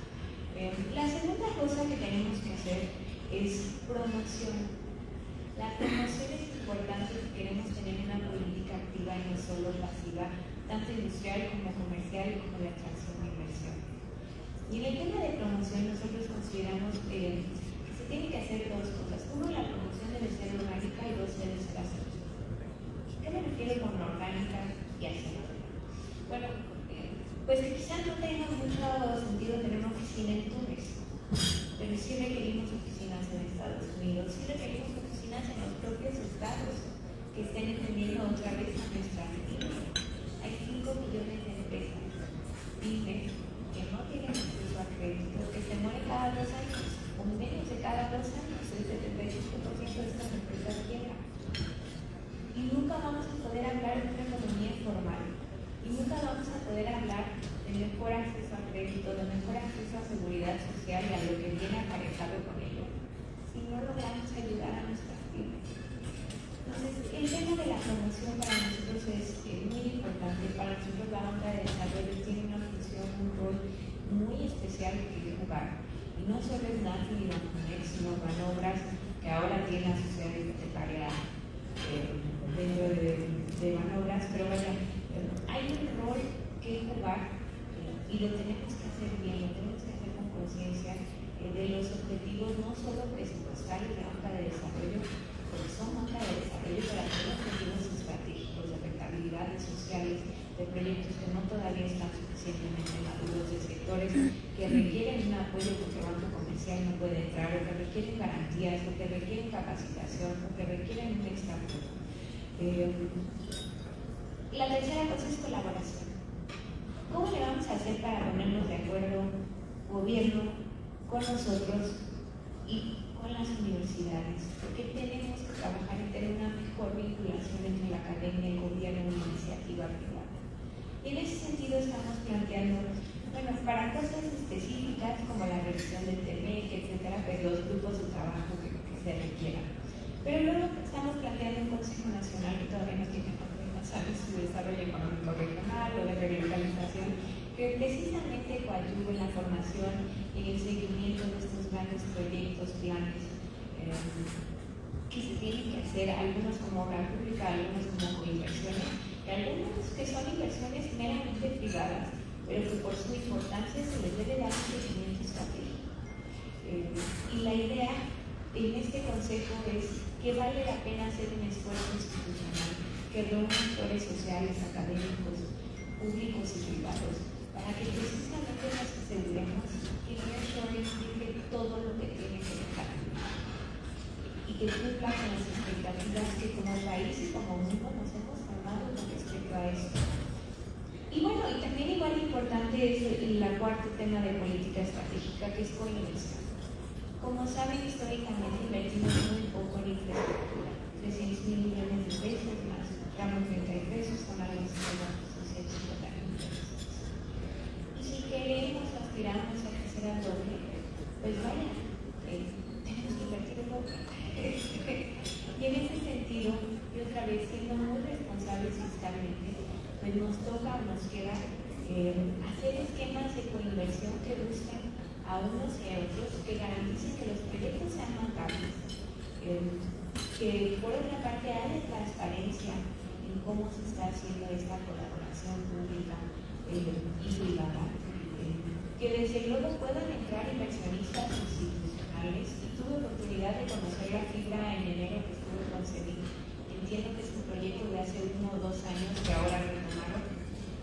La segunda cosa que tenemos que hacer es promoción. La promoción es importante si queremos tener una política activa y no solo pasiva, tanto industrial como comercial como de atracción de inversión. Y en el tema de promoción nosotros consideramos que se tienen que hacer dos cosas. Uno, la promoción debe ser orgánica y dos, debe ser asociativa. ¿Qué me refiero con orgánica y asociativa? Bueno, pues que quizás no tenga mucho sentido tener una oficina en Túnez, pero sí requerimos oficinas en Estados Unidos, sí requerimos oficinas en los propios estados que estén entendiendo otra vez a nuestra región. Hay 5 millones de empresas, pymes, que no tienen acceso a crédito, que se mueren cada 2 años, o menos de cada 2 años, el 75% de estas empresas quiebran. Y nunca vamos a poder hablar de una economía formal, y nunca vamos a poder hablar de mejor acceso a crédito, de mejor acceso a seguridad social y a lo que viene aparejado con ello, si no logramos ayudar a nuestras pymes. Entonces, el tema de la promoción para nosotros es muy importante. Para nosotros la banca de desarrollo tiene una función, un rol muy especial que jugar. Y no solo es NAFI y Bancomex, sino Banobras, que ahora tiene la sociedad hipotecaria dentro de Banobras, pero vaya, hay un rol que jugar y lo tenemos que hacer bien, lo tenemos que hacer con conciencia de los objetivos no solo presupuestarios de banca de desarrollo, porque son banca de desarrollo, pero también objetivos estratégicos de rentabilidades sociales, de proyectos que no todavía están suficientemente maduros, de sectores que requieren un apoyo porque el banco comercial no puede entrar, o que requieren garantías, o que requieren capacitación, o que requieren un extra apoyo. La tercera cosa es colaboración. ¿Cómo le vamos a hacer para ponernos de acuerdo, gobierno, con nosotros y con las universidades? Porque tenemos que trabajar en tener una mejor vinculación entre la academia, el gobierno y la iniciativa privada. Y en ese sentido estamos planteando, bueno, para cosas específicas como la revisión del TEMEC, etcétera, pues los grupos de trabajo que se requieran. Pero luego estamos planteando un Consejo Nacional que todavía no tiene su desarrollo económico regional o de revitalización, que precisamente coadyuve en la formación y en el seguimiento de estos grandes proyectos, planes que se tienen que hacer, algunos como obra pública, algunos como coinversiones, y y algunos que son inversiones meramente privadas, pero que por su importancia se les debe dar un crecimiento estratégico. Y la idea en este consejo es que vale la pena hacer un esfuerzo institucional que reúna actores sociales, académicos, públicos y privados, para que precisamente nos aseguremos que el nearshoring deje todo lo que tiene que dejar y que cumpla con las expectativas que como país y como mundo nos hemos formado con respecto a esto. Y bueno, y también igual importante es el cuarto tema de política estratégica, que es coinversión. Como saben, históricamente invertimos muy poco en infraestructura, 300.000 millones de pesos más ramos 33 son algo así como 650.000 pesos. Y si queremos, aspiramos a crecer al doble, pues vaya, tenemos que invertir el doble. Y en ese sentido, y otra vez siendo muy responsables fiscalmente, pues nos toca o nos queda hacer esquemas de coinversión que busquen a unos y a otros, que garanticen que los proyectos sean bancables, que por otra parte haya transparencia en cómo se está haciendo esta colaboración pública y privada, que desde luego puedan entrar inversionistas institucionales. Y tuve oportunidad de conocer la fibra en enero que estuve con CEMIC. Entiendo que es un proyecto de hace 1 o 2 años que ahora retomaron.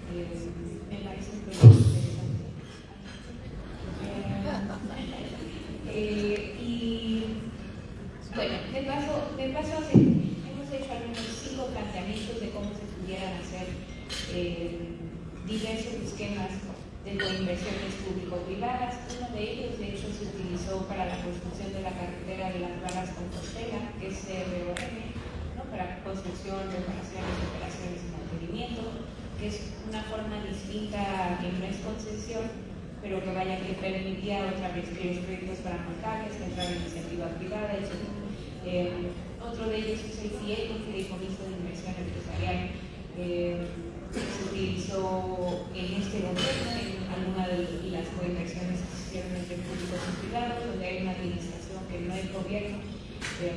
Me parece un proyecto interesante. Y bueno, de paso hemos hecho algunos 5 planteamientos de cómo se pudieran hacer diversos esquemas de coinversiones público-privadas. Uno de ellos, de hecho, se utilizó para la construcción de la carretera de las Barras Compostela, que es CROM, ¿no? Para construcción, reparaciones, operaciones y mantenimiento, que es una forma distinta que no es concesión, pero que vaya que permitía otra vez que los proyectos fueran bancables, que entrara iniciativa privada, etc. Otro de ellos es el FIE, un fideicomiso de inversión empresarial, que se utilizó en este gobierno, en algunas de las coinversiones que se hicieron entre públicos y privados, donde hay una administración que no es gobierno, que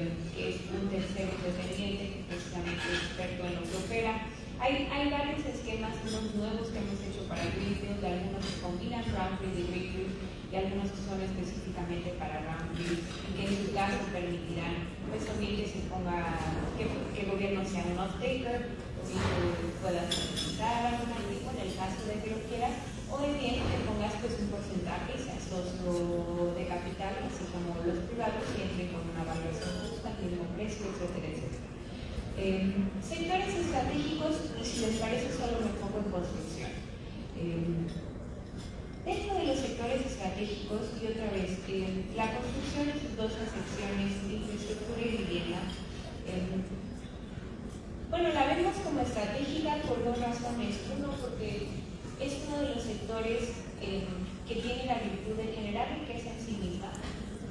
es un tercero independiente, que precisamente es experto en lo que opera. Hay varios esquemas, unos nuevos que hemos hecho para Greenfield, algunos que combinan Brownfield y Greenfield, y algunos que son específicamente para Brownfield, y que en su caso permitirán, pues o bien que se ponga, que el gobierno sea un off-taker, o bien que puedas utilizar algún tipo en el caso de que lo quieras, o bien que pongas pues un porcentaje y seas socio de capital, así como los privados, y entren con una valoración justa, al mismo precio, etcétera, etcétera. Sectores estratégicos, y si les parece solo me enfoco en construcción. Dentro de los sectores estratégicos, y otra vez, la construcción en sus 2 secciones, infraestructura y vivienda, bueno, la vemos como estratégica por 2 razones. Uno, porque es uno de los sectores que tiene la virtud de generar riqueza en sí misma,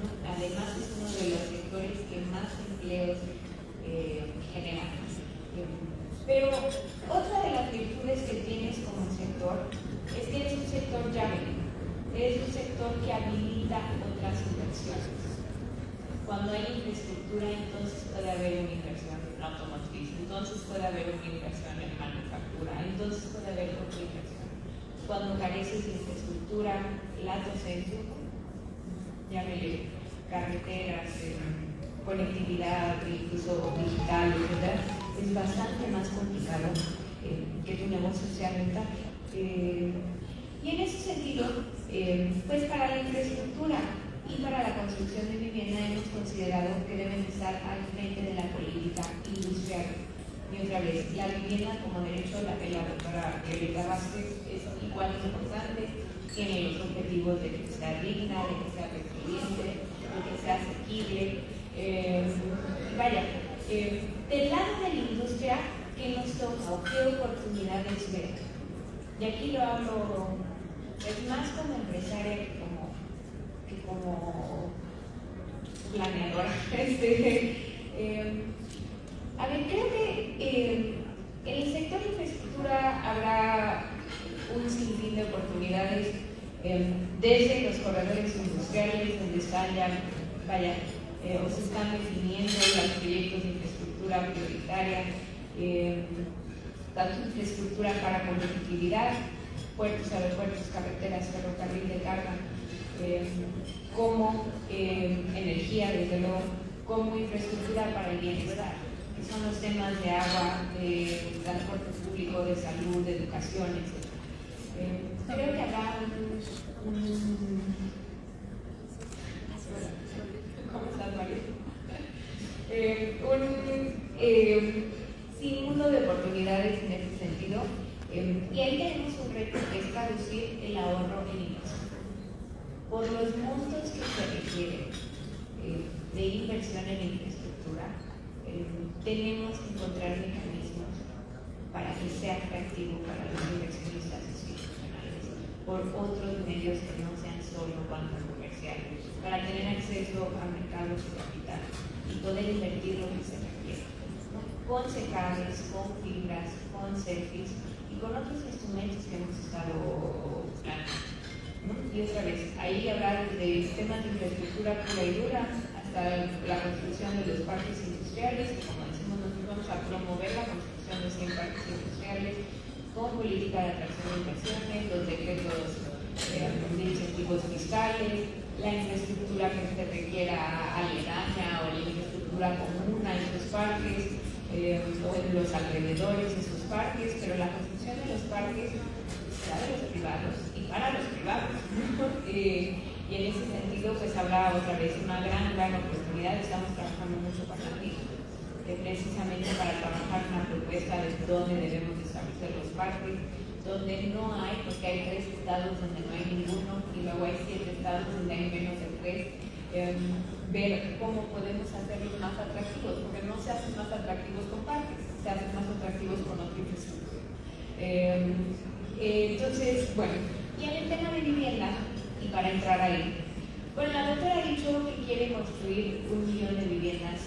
¿no? Además es uno de los sectores que más empleos generan. Pero otra de las virtudes que tienes como sector es que eres un sector llave, eres un sector que habilita otras inversiones. Cuando hay infraestructura, entonces puede haber una inversión en automotriz, entonces puede haber una inversión en manufactura, entonces puede haber otra inversión. Cuando careces de infraestructura, lato centro, llámele carreteras, conectividad, incluso digital, etc., es bastante más complicado que tu negocio sea rentable. Y en ese sentido, pues para la infraestructura y para la construcción de vivienda hemos considerado que deben estar al frente de la política industrial. Y otra vez, la vivienda como derecho, la doctora Violeta Vázquez es igual de importante, tiene los objetivos de que sea digna, de que sea resiliente, de que sea asequible. Del lado de la industria, ¿qué nos toca o qué oportunidades ver? Y aquí lo hablo es más como empresaria que como planeadora. Creo que en el sector de infraestructura habrá un sinfín de oportunidades desde los corredores industriales, donde están ya, o se están definiendo los proyectos de infraestructura prioritaria, tanto infraestructura para conectividad, puertos, aeropuertos, carreteras, ferrocarril de carga, como energía, desde luego, como infraestructura para el bienestar, que son los temas de agua, de transporte público, de salud, de educación, etc. Creo que habrá ¿cómo estás, María? Sinnúmero de oportunidades en ese sentido, y ahí tenemos un reto que es traducir el ahorro en inversión. Por los montos que se requieren de inversión en infraestructura, tenemos que encontrar mecanismos para que sea atractivo para los inversionistas institucionales por otros medios que no sean solo banca comercial, para tener acceso a mercados de capital y poder invertir lo que se requiere, ¿no? Con secales, con fibras, con CEFIs y con otros instrumentos que hemos estado planteando, ¿no? Y otra vez, ahí hablar de temas de infraestructura pura y dura, hasta la construcción de los parques industriales, que como decimos nosotros vamos a promover la construcción de 100 parques industriales, con política de atracción de inversiones, los decretos de incentivos fiscales, la infraestructura que se requiera aledaña o la infraestructura común a esos parques, o en los alrededores de esos parques, pero la construcción de los parques será de los privados y para los privados. Y en ese sentido, pues habrá otra vez una gran oportunidad. Estamos trabajando mucho con la TIC, precisamente para trabajar una propuesta de dónde debemos establecer los parques, donde no hay, porque hay 3 estados donde no hay ninguno, y luego hay 7 estados donde hay menos de 3. Ver cómo podemos hacerlos más atractivos, porque no se hacen más atractivos con parques, se hacen más atractivos con otra infraestructura. Entonces, bueno, y en el tema de vivienda, y para entrar ahí, bueno, la doctora ha dicho que quiere construir 1 millón de viviendas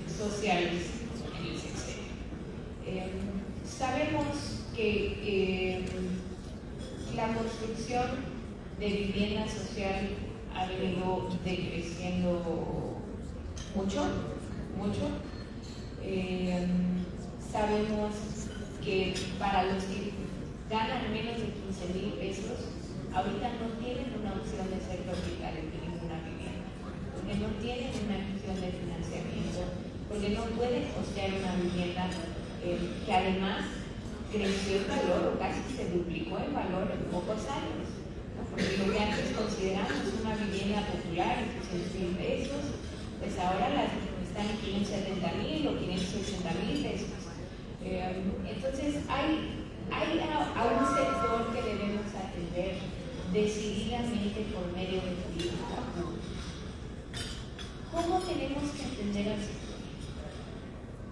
sociales en el sexenio. Sabemos que la construcción de vivienda social ha venido decreciendo mucho. Sabemos que para los que ganan menos de 15,000 pesos, ahorita no tienen una opción de ser propietarios de ninguna vivienda, porque no tienen una opción de financiamiento, porque no pueden costear una vivienda que además creció en valor o casi se duplicó en valor en pocos años, ¿no? Porque lo que antes consideramos una vivienda popular en 800,000 pesos, pues ahora las están en 570,000 o 560,000 pesos. Entonces hay a un sector que debemos atender decididamente por medio de política pública. ¿Cómo tenemos que atender al sector?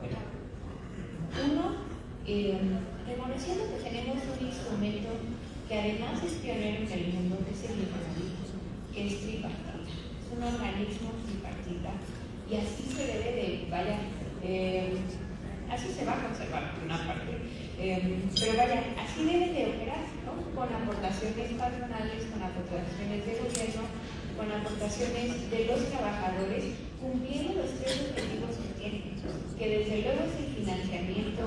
Bueno, uno, reconociendo que tenemos un instrumento que además es pionero en el mundo, que es el INAVI, que es tripartita, es un organismo tripartita, y así se debe de, así se va a conservar por una parte, pero así debe de operar, ¿no? Con aportaciones patronales, con aportaciones de gobierno, con aportaciones de los trabajadores, cumpliendo los 3 objetivos que tienen, que desde luego es el financiamiento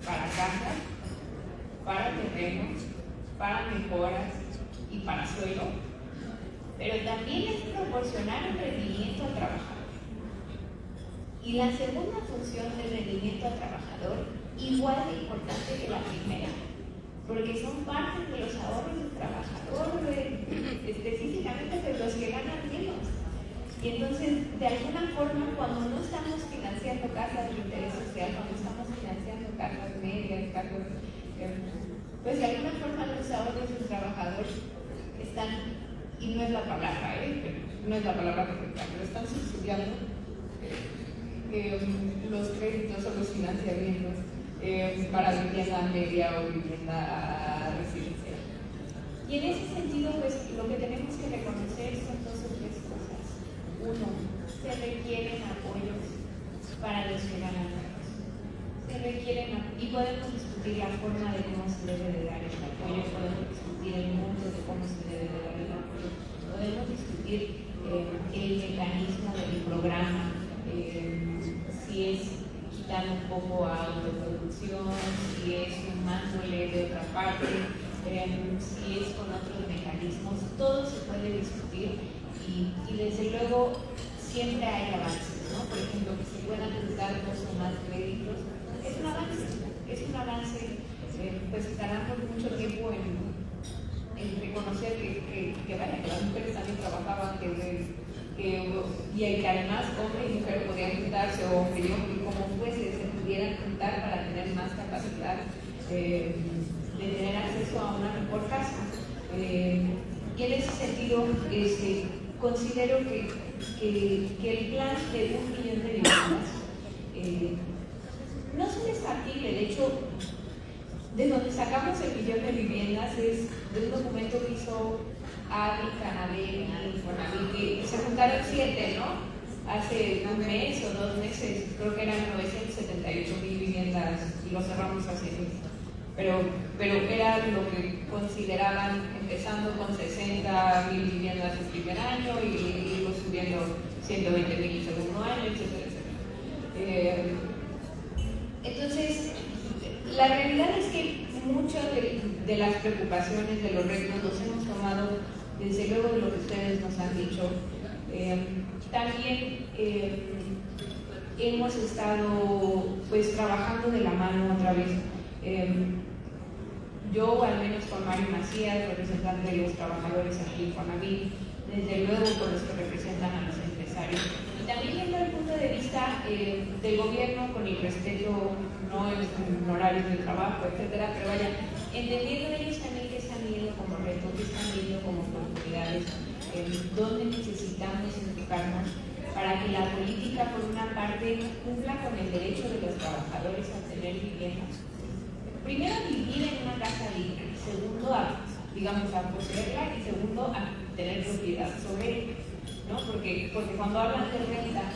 para casas, para terrenos, para mejoras y para suelo, pero también es proporcionar un rendimiento al trabajador. Y la segunda función del rendimiento al trabajador, igual de importante que la primera, porque son parte de los ahorros del trabajador, específicamente de los que ganan menos. Y entonces, de alguna forma, cuando no estamos financiando casas de interés social, cuando estamos financiando casas medias, pues de alguna forma los ahorros del trabajador están, y no es la palabra, no es la palabra correcta, pero están subsidiando los créditos o los financiamientos para vivienda media o vivienda residencial. Y en ese sentido, pues lo que tenemos que reconocer son 2 o 3 cosas. Uno, se requieren apoyos para los que ganan menos. Se requieren, y podemos discutir la forma de cómo se debe de dar el apoyo, podemos discutir el monto de cómo se debe de dar el apoyo, podemos discutir el mecanismo del programa, si es quitando un poco a autoproducción, si es sumándole de otra parte, si es con otros mecanismos, todo se puede discutir y desde luego siempre hay avances, ¿no? Por ejemplo, que se puedan dar 2 o más créditos, es un avance, pues tardamos mucho tiempo en reconocer que las mujeres también trabajaban, y que además hombre y mujer podían juntarse, o hombre y hombre, como fuese, se pudieran juntar para tener más capacidad de tener acceso a una mejor casa. Y en ese sentido, considero que el plan de 1 millón de viviendas no es factible. De hecho, de donde sacamos el millón de viviendas es de un documento que hizo AVI, Canadel y Infonavit, que se juntaron 7, ¿no? Hace un mes o 2 meses, creo que eran 978,000 viviendas y lo cerramos hace mes. Pero era lo que consideraban, empezando con 60,000 viviendas el primer año y luego subiendo 120,000 el segundo año, etcétera, etcétera. Entonces, la realidad es que muchas de las preocupaciones, de los retos, los hemos tomado desde luego de lo que ustedes nos han dicho. También hemos estado pues trabajando de la mano otra vez. Yo, al menos con Mario Macías, representante de los trabajadores aquí en Infonavit, desde luego con los que representan a los empresarios. Y también viendo el punto de vista del gobierno, con el respeto, no en horarios de trabajo, etcétera, pero vaya, entendiendo ellos también que están viendo como retos, que están viendo como oportunidades, dónde necesitamos enfocarnos para que la política, por una parte, cumpla con el derecho de los trabajadores a tener viviendas. Primero, vivir en una casa digna, y segundo, a poseerla, y segundo, a tener propiedad sobre ella, ¿no? Porque cuando hablan de renta,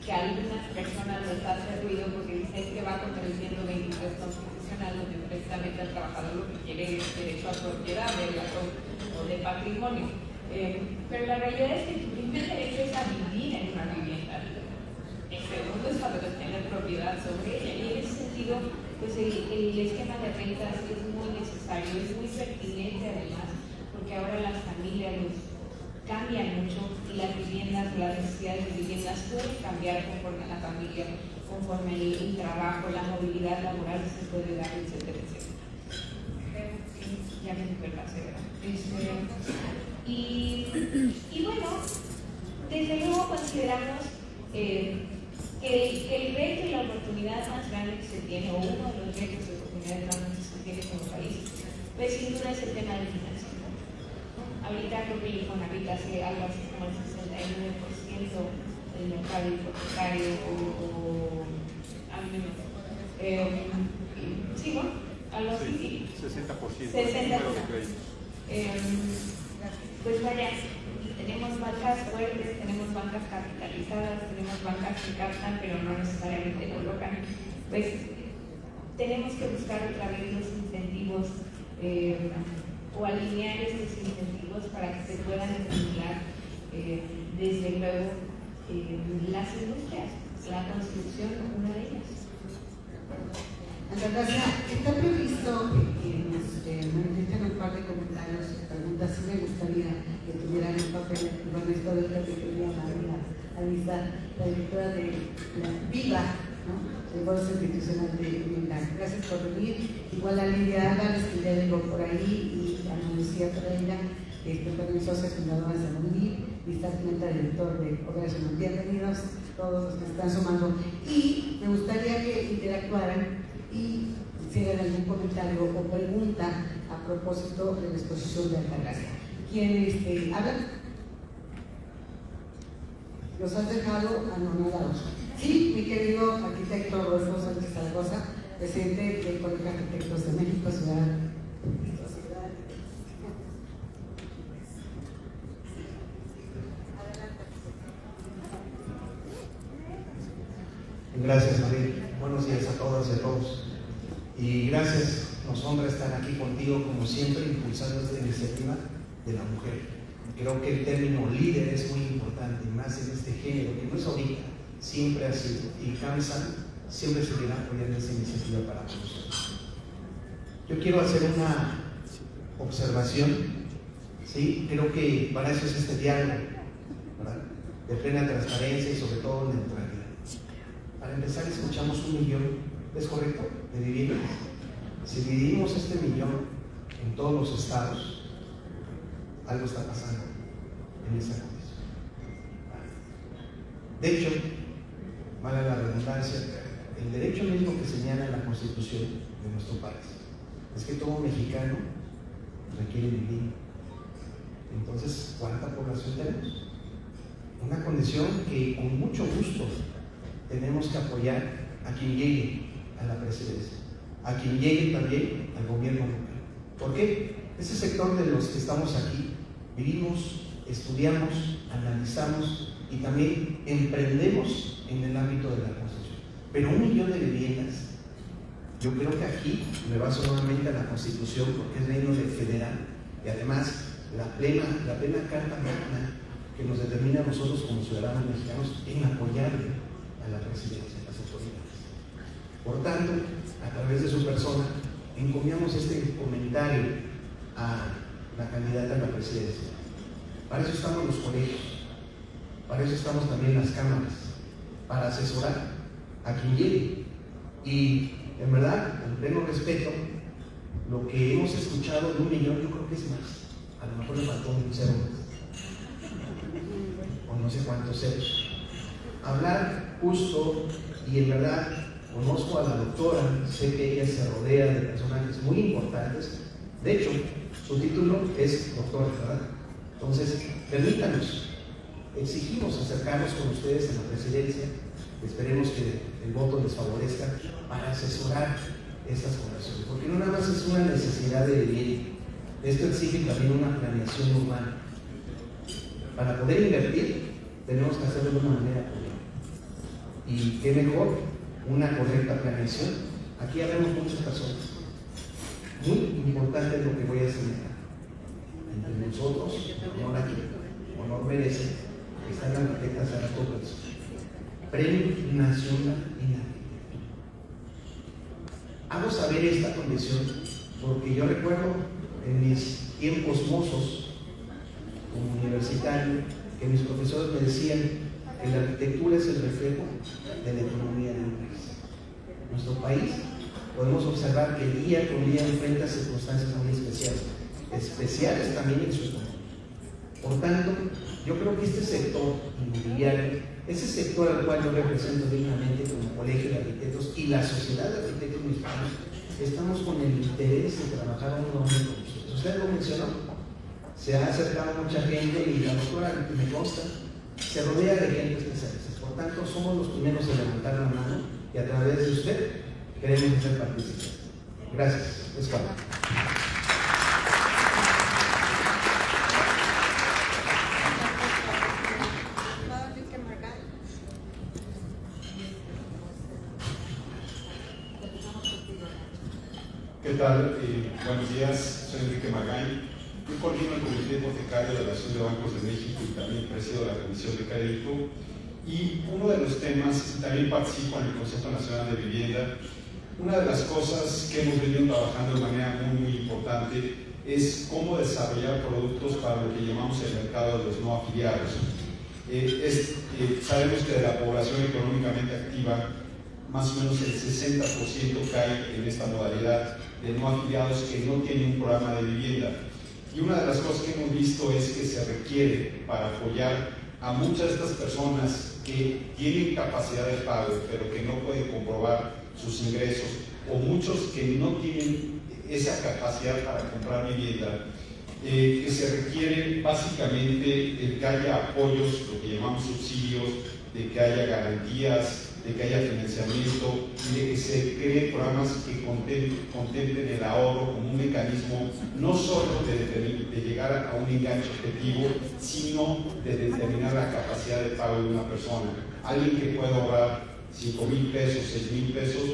que a algunas personas les hace ruido porque dicen que va contra el 123 constitucional, donde precisamente el trabajador lo que quiere es derecho a propiedad o de patrimonio. Pero la realidad es que tu primer derecho es a vivir en una vivienda. El segundo es a tener propiedad sobre ella. Y en ese sentido, pues el esquema de rentas es muy necesario, es muy pertinente además, porque ahora las familias cambian mucho y las viviendas, las necesidades de viviendas pueden cambiar conforme a la familia, conforme el trabajo, la movilidad laboral se puede dar, etcétera, etcétera. Ya me superpasé, ¿verdad? Y bueno, desde luego consideramos que el reto y la oportunidad más grande que se tiene, o uno de los retos y oportunidades más grandes que se tiene como país, pues sin duda es el tema de financiación. Ahorita creo que el Infonavit hace algo así como el 69% del mercado hipotecario sí, ¿no? Algo así, sí. 60%. 60%. Pues vaya, tenemos bancas fuertes, tenemos bancas capitalizadas, tenemos bancas que captan pero no necesariamente colocan. Pues tenemos que buscar otra vez los incentivos o alinear estos incentivos para que se puedan estimular desde luego las industrias, la construcción, una de ellas. Anastasia, está previsto que nos manifiesten un par de comentarios, preguntas. Sí me gustaría que tuvieran un papel, bueno, esto de lo que quería María Alisa, la directora de la VIVA, ¿no? El Foro Institucional de Vivienda. Gracias por venir. Igual a Lidia Álvarez, que ya llegó por ahí, y a Ana Lucía Pereira, también socios fundadores de MUNIR, Lista Pimenta, director de Operación. Bienvenidos todos los que están sumando. Y me gustaría que interactuaran y hicieran algún comentario o pregunta a propósito de la exposición de Altagracia. ¿Quién habla? ¿Los has dejado anonadados? Sí, mi querido arquitecto Rodolfo Sánchez Zaragoza, presidente del Colegio de Arquitectos de México, ciudad. Gracias, María. Buenos días a todas y a todos. Y gracias, nos honra estar aquí contigo, como siempre, impulsando esta iniciativa de la mujer. Creo que el término líder es muy importante, más en este género, que no es ahorita, siempre ha sido. Y cansa siempre seguirá apoyando esta iniciativa para todos. Yo quiero hacer una observación, ¿sí? Creo que para eso es este diálogo, ¿verdad? De plena transparencia y sobre todo neutralidad. Para empezar, escuchamos 1 millón, ¿es correcto?, de viviendas. Si dividimos este millón en todos los estados, algo está pasando en esa condición. De hecho, vale la redundancia, el derecho mismo que señala la Constitución de nuestro país es que todo mexicano requiere vivir. Entonces, ¿cuánta población tenemos? Una condición que con mucho gusto tenemos que apoyar a quien llegue a la presidencia, a quien llegue también al gobierno local. ¿Por qué? Ese sector de los que estamos aquí vivimos, estudiamos, analizamos y también emprendemos en el ámbito de la construcción. Pero 1 millón de viviendas, yo creo que aquí me baso nuevamente a la Constitución porque es reino federal y además la plena carta magna que nos determina a nosotros como ciudadanos mexicanos en apoyarle a la presidencia, a las autoridades. Por tanto, a través de su persona, encomiamos este comentario a la candidata a la presidencia. Para eso estamos los colegios, para eso estamos también las cámaras, para asesorar a quien llegue. Y en verdad, con pleno respeto, lo que hemos escuchado de 1 millón, yo creo que es más. A lo mejor le faltó un cero o no sé cuántos ceros. Hablar justo, y en verdad conozco a la doctora, sé que ella se rodea de personajes muy importantes. De hecho, su título es doctora, ¿verdad? Entonces, permítanos, exigimos acercarnos con ustedes en la presidencia. Esperemos que el voto les favorezca para asesorar estas conversaciones, porque no nada más es una necesidad de vivir, esto exige también una planeación urbana. Para poder invertir, tenemos que hacerlo de una manera correcta. Y qué mejor, una correcta planeación. Aquí hablamos muchas personas. Muy importante lo que voy a señalar. Entre nosotros, honor aquí, honor merece, que está la arquitecta Sara Torres, Premio Nacional en Arquitectura. Hago saber esta condición porque yo recuerdo en mis tiempos mozos como universitario que mis profesores me decían que la arquitectura es el reflejo de la economía de un país. Nuestro país podemos observar que día con día enfrenta circunstancias muy especiales también en su economía. Por tanto, yo creo que este sector inmobiliario, ese sector al cual yo represento dignamente como Colegio de Arquitectos y la Sociedad de Arquitectos Mexicanos, estamos con el interés de trabajar uno a uno con nosotros. Usted lo mencionó, se ha acercado mucha gente y la doctora, me consta, se rodea de gente especialista. Por tanto, somos los primeros en levantar la mano y a través de usted queremos ser participantes. Gracias. Es Pablo. ¿Qué tal? Buenos días, soy Enrique Magay. Yo coordino el Comité Hipotecario de la Asociación de Bancos de México y también presido la Comisión de Crédito. Y uno de los temas, también participo en el Consejo Nacional de Vivienda. Una de las cosas que hemos venido trabajando de manera muy importante es cómo desarrollar productos para lo que llamamos el mercado de los no afiliados. Sabemos que de la población económicamente activa, más o menos el 60% cae en esta modalidad de no afiliados que no tienen un programa de vivienda. Y una de las cosas que hemos visto es que se requiere para apoyar a muchas de estas personas que tienen capacidad de pago, pero que no pueden comprobar sus ingresos, o muchos que no tienen esa capacidad para comprar vivienda, que se requiere básicamente que haya apoyos, lo que llamamos subsidios, de que haya garantías, de que haya financiamiento y de que se creen programas que contemplen el ahorro como un mecanismo no solo de llegar a un enganche objetivo, sino de determinar la capacidad de pago de una persona. Alguien que pueda ahorrar 5,000 pesos, 6,000 pesos,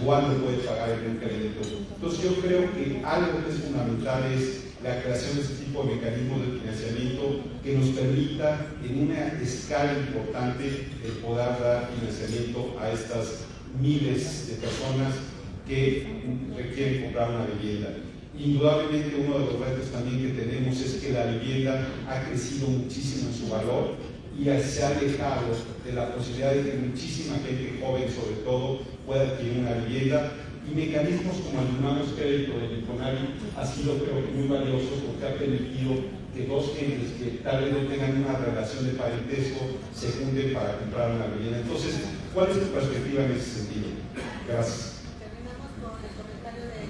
igual no puede pagar el crédito. Entonces yo creo que algo que es fundamental es la creación de este tipo de mecanismos de financiamiento que nos permita en una escala importante el poder dar financiamiento a estas miles de personas que requieren comprar una vivienda. Indudablemente uno de los retos también que tenemos es que la vivienda ha crecido muchísimo en su valor y se ha alejado de la posibilidad de que muchísima gente joven sobre todo pueda adquirir una vivienda, y mecanismos como el Humamos Crédito del Infonavit ha sido, creo que, muy valioso porque ha permitido que dos gentes que tal vez no tengan una relación de parentesco se junten para comprar una vivienda. Entonces, ¿cuál es tu perspectiva en ese sentido? Gracias. Terminamos con el comentario de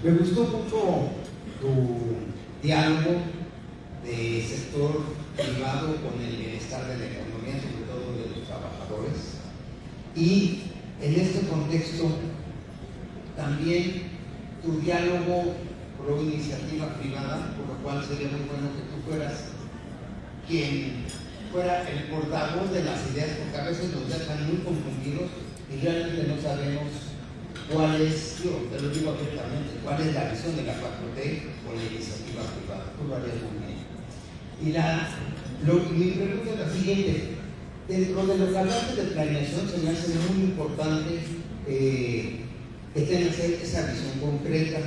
Me gustó mucho tu diálogo de sector privado con el bienestar de la economía, sobre todo de los trabajadores. Y en este contexto, también tu diálogo pro iniciativa privada, por lo cual sería muy bueno que tú fueras quien fuera el portavoz de las ideas, porque a veces nos dejan muy confundidos y realmente no sabemos cuál es, yo te lo digo abiertamente, cuál es la visión de la 4T con la iniciativa privada. Tú lo harías muy bien. Y mi pregunta es la siguiente: dentro de los hablantes de planeación se me hace muy importante que tengan esa visión concreta.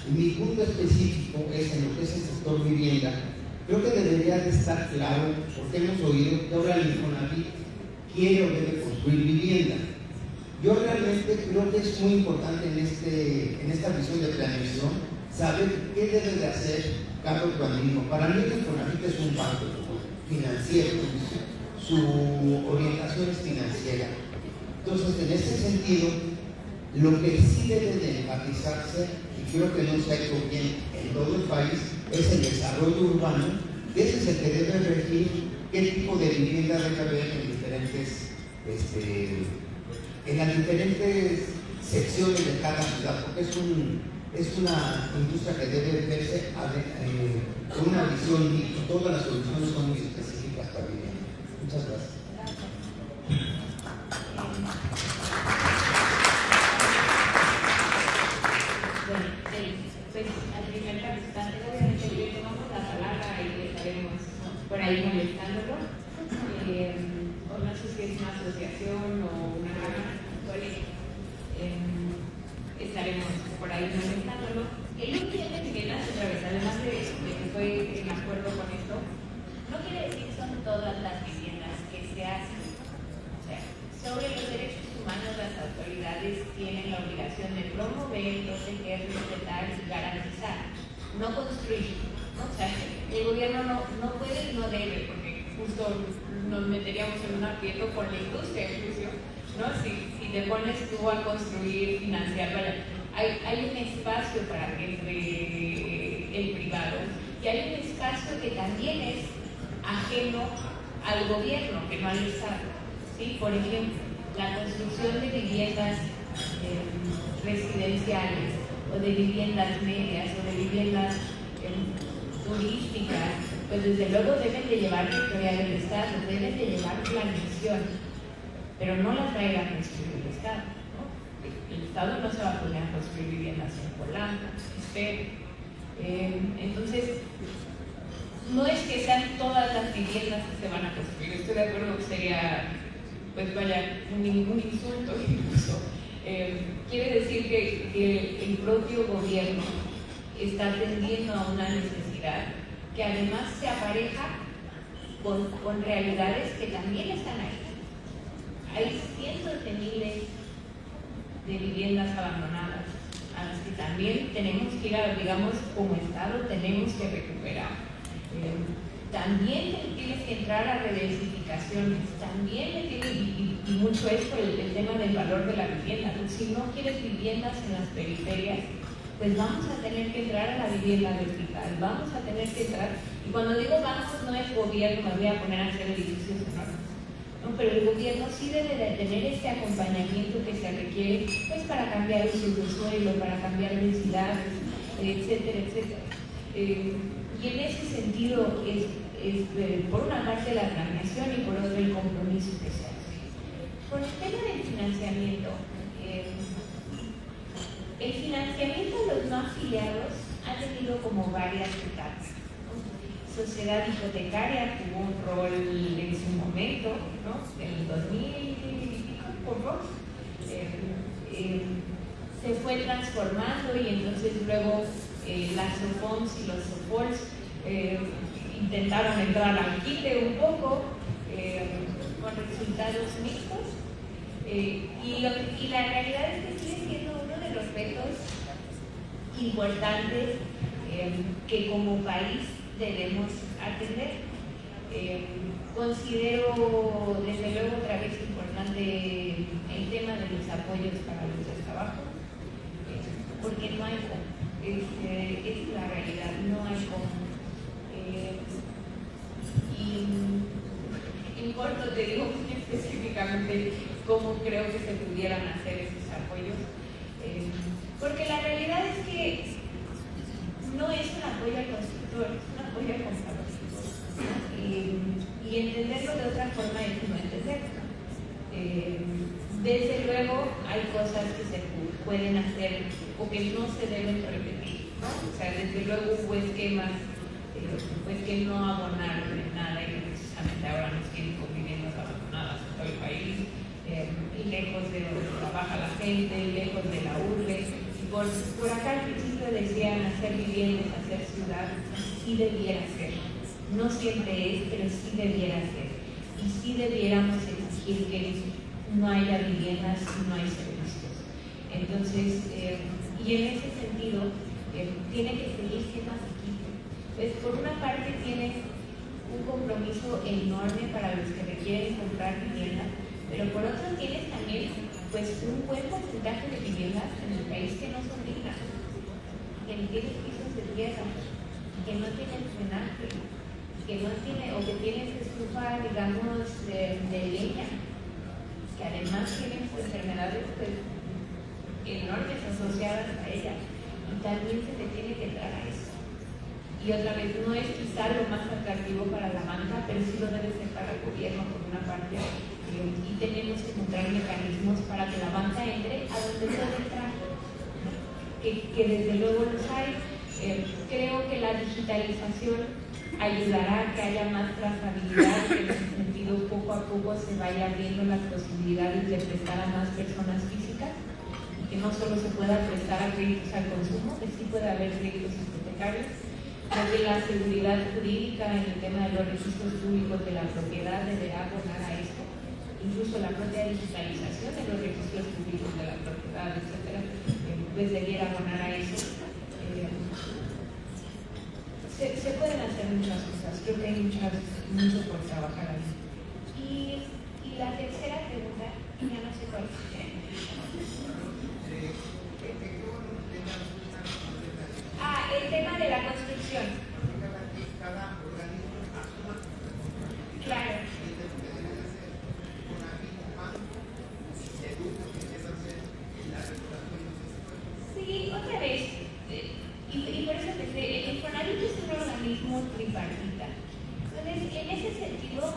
Y mi punto específico es en lo que es el sector vivienda. Creo que debería de estar claro, porque hemos oído que ahora el Infonavit quiere o debe construir vivienda. Yo realmente creo que es muy importante en esta visión de planeación saber qué debe de hacer cada organismo. Para mí el Infonavit es un banco financiero, su orientación es financiera. Entonces, en ese sentido, lo que sí debe de enfatizarse, y creo que no se ha hecho bien en todo el país, es el desarrollo urbano. Ese es el que debe regir qué tipo de vivienda debe haber en diferentes en las diferentes secciones de cada ciudad, porque es una industria que debe verse con una visión y todas las soluciones son muy específicas para vivienda. Muchas gracias. Bueno, pues al primer participante, obviamente le tomamos la palabra y estaremos por ahí molestándolo. O no sé si es una asociación o una rama, estaremos por ahí molestándolo. El no tiene viviendas otra vez, además de que estoy en acuerdo con esto, no quiere decir que son todas las viviendas que se hacen. O sea, sobre los derechos humanos las autoridades tienen la obligación de promover, proteger, respetar y garantizar, no construir. ¿No? O sea, el gobierno no puede, no debe, porque justo nos meteríamos en un aprieto con la industria, incluso, ¿no? Si te pones tú a construir, financiar, hay un espacio para que entre el privado y hay un espacio que también es ajeno al gobierno, que no al Estado, ¿sí? Por ejemplo, la construcción de viviendas residenciales o de viviendas medias o de viviendas turísticas, pues desde luego deben de llevar rectoría del Estado, deben de llevar planeación, pero no las va a ir a construir el Estado, ¿no? El Estado no se va a poner a construir viviendas en Polanco, espero. Entonces, no es que sean todas las viviendas que se van a construir, estoy de acuerdo que sería, pues vaya, un insulto incluso. Quiere decir que el propio gobierno está atendiendo a una necesidad que además se apareja con realidades que también están ahí. Hay cientos de miles de viviendas abandonadas a las que también tenemos que ir a, digamos, como Estado tenemos que recuperar. También tienes que entrar a redensificaciones, también y mucho esto, el tema del valor de la vivienda. Si no quieres viviendas en las periferias, pues vamos a tener que entrar a la vivienda vertical, vamos a tener que entrar, y cuando digo vamos no es gobierno, me voy a poner a hacer edificios enormes, ¿no? Pero el gobierno sí debe de tener este acompañamiento que se requiere, pues para cambiar usos de suelo, para cambiar densidades, etcétera, etcétera. Y en ese sentido es por una parte la planeación y por otra el compromiso que se hace. Con el tema del financiamiento, El financiamiento de los no afiliados ha tenido como varias etapas. Sociedad hipotecaria tuvo un rol en su momento, ¿no? En el 2000 y pico, por favor. Se fue transformando y entonces luego las SOFOMs y los SOFORs intentaron entrar al quite un poco con resultados mixtos y la realidad es que sigue siendo uno de los retos importantes que como país debemos atender. Considero desde luego otra vez importante el tema de los apoyos para los de trabajo, porque no hay cómo, es la realidad, no hay cómo. Y en corto te digo muy específicamente cómo creo que se pudieran hacer esos apoyos, porque la realidad es que no es un apoyo al constructor, es un apoyo al comprador. Y entenderlo de otra forma es no entenderlo. Desde luego hay cosas que se pueden hacer o que no se deben repetir, ¿no? O sea, desde luego hubo esquemas pues que no abonaron en nada y que precisamente ahora nos tienen con viviendas abandonadas en todo el país, lejos de donde trabaja la gente, lejos de la urbe. Por acá al principio decían hacer viviendas, hacer ciudad, sí debiera ser. No siempre es, pero sí debiera ser. Y sí debiéramos exigir que no haya viviendas y no hay servicios. Entonces, y en ese sentido, tiene que seguir siendo asequible. Pues por una parte tienes un compromiso enorme para los que requieren comprar vivienda, pero por otro tienes también pues un buen porcentaje de viviendas en el país que no son dignas, que no tienen pisos de tierra, que no tienen drenaje, que no tiene, o que tienen estufa, digamos, de leña, que además tienen enfermedades pues, enormes asociadas a ella, y también se le tiene que dar a eso. Y otra vez, no es quizá lo más atractivo para la banca, pero sí lo debe ser para el gobierno por una parte, y tenemos que encontrar mecanismos para que la banca entre a donde puede entrar, que desde luego los hay. Creo que la digitalización ayudará a que haya más trazabilidad, que en ese sentido poco a poco se vaya abriendo las posibilidades de prestar a más personas físicas, y que no solo se pueda prestar a créditos al consumo, que sí puede haber créditos hipotecarios. Creo que la seguridad jurídica en el tema de los registros públicos de la propiedad deberá abonar a esto, incluso la propia digitalización de los registros públicos de la propiedad, etcétera, pues debiera abonar a eso. Se pueden hacer muchas cosas, creo que hay mucho por trabajar ahí. Y la tercera pregunta, ya no sé cuál es. El tema de la construcción. Claro. Sí, otra vez. Y por eso pensé, el Infonavit es un organismo tripartita. Entonces, en ese sentido,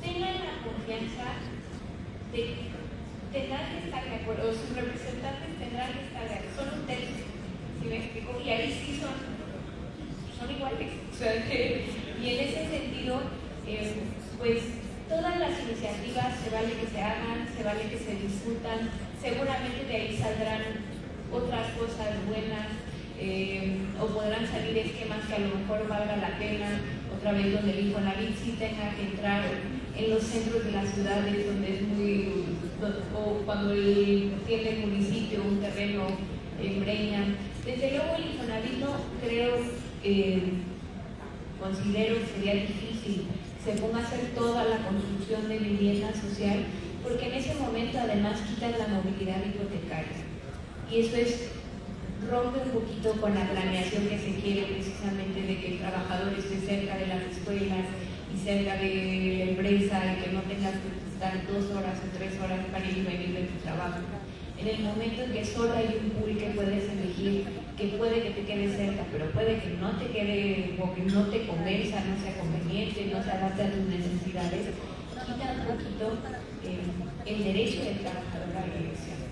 tengan la confianza de que tendrán que estar de acuerdo, o sus representantes tendrán que estar de acuerdo, son un tercio, ¿sí me explico? Y ahí sí son iguales. O sea, y en ese sentido, pues todas las iniciativas se vale que se hagan, se vale que se discutan, seguramente de ahí saldrán otras cosas buenas, o podrán salir esquemas que a lo mejor valga la pena, otra vez donde el Infonavit sí tenga que entrar en los centros de las ciudades donde es muy, o cuando tiene el municipio un terreno en Breña. Desde luego el Infonavit no creo, considero que sería difícil se ponga a hacer toda la construcción de vivienda social, porque en ese momento además quitan la movilidad hipotecaria. Y eso rompe un poquito con la planeación que se quiere precisamente de que el trabajador esté cerca de las escuelas y cerca de la empresa y que no tengas que estar 2 horas o 3 horas para ir y venir de tu trabajo. En el momento en que solo hay un pool que puedes elegir, que puede que te quede cerca, pero puede que no te quede o que no te convenza, no sea conveniente, no se adapte a tus necesidades, quita un poquito el derecho del trabajador a la elección.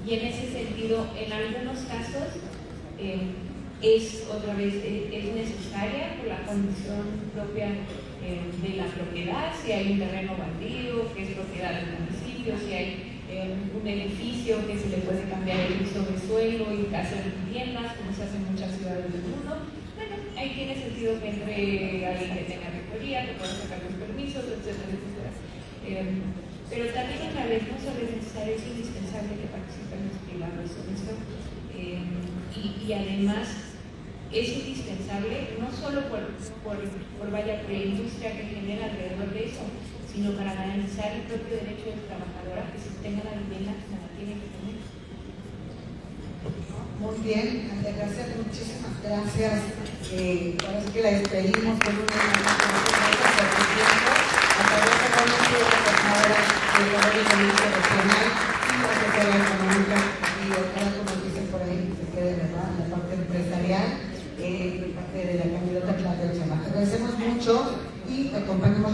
Y en ese sentido, en algunos casos, es otra vez es necesaria por la condición propia de la propiedad, si hay un terreno baldío que es propiedad del municipio, si hay un edificio que se le puede cambiar el uso de suelo y hacer viviendas, como se hace en muchas ciudades del mundo. Bueno, ahí tiene sentido que entre alguien que tenga rectoría, que pueda sacar los permisos, etcétera, etcétera. Pero también otra vez no solo es necesario, es indispensable que participen los privados en esto. Y además es indispensable no solo por la industria que genera alrededor de eso, sino para garantizar el propio derecho del trabajador a que se tenga la vivienda como la tiene que tener. Muy bien, María Gracia, muchísimas gracias. Parece que la despedimos con una gracias por tu tiempo. A través de la gobernadora del Desarrollo Económico Regional y la Secretaría Económica, y ojalá, como dicen por ahí, se quede, ¿verdad?, en la parte empresarial, parte de la candidata Claudia Chama. Agradecemos mucho y acompañamos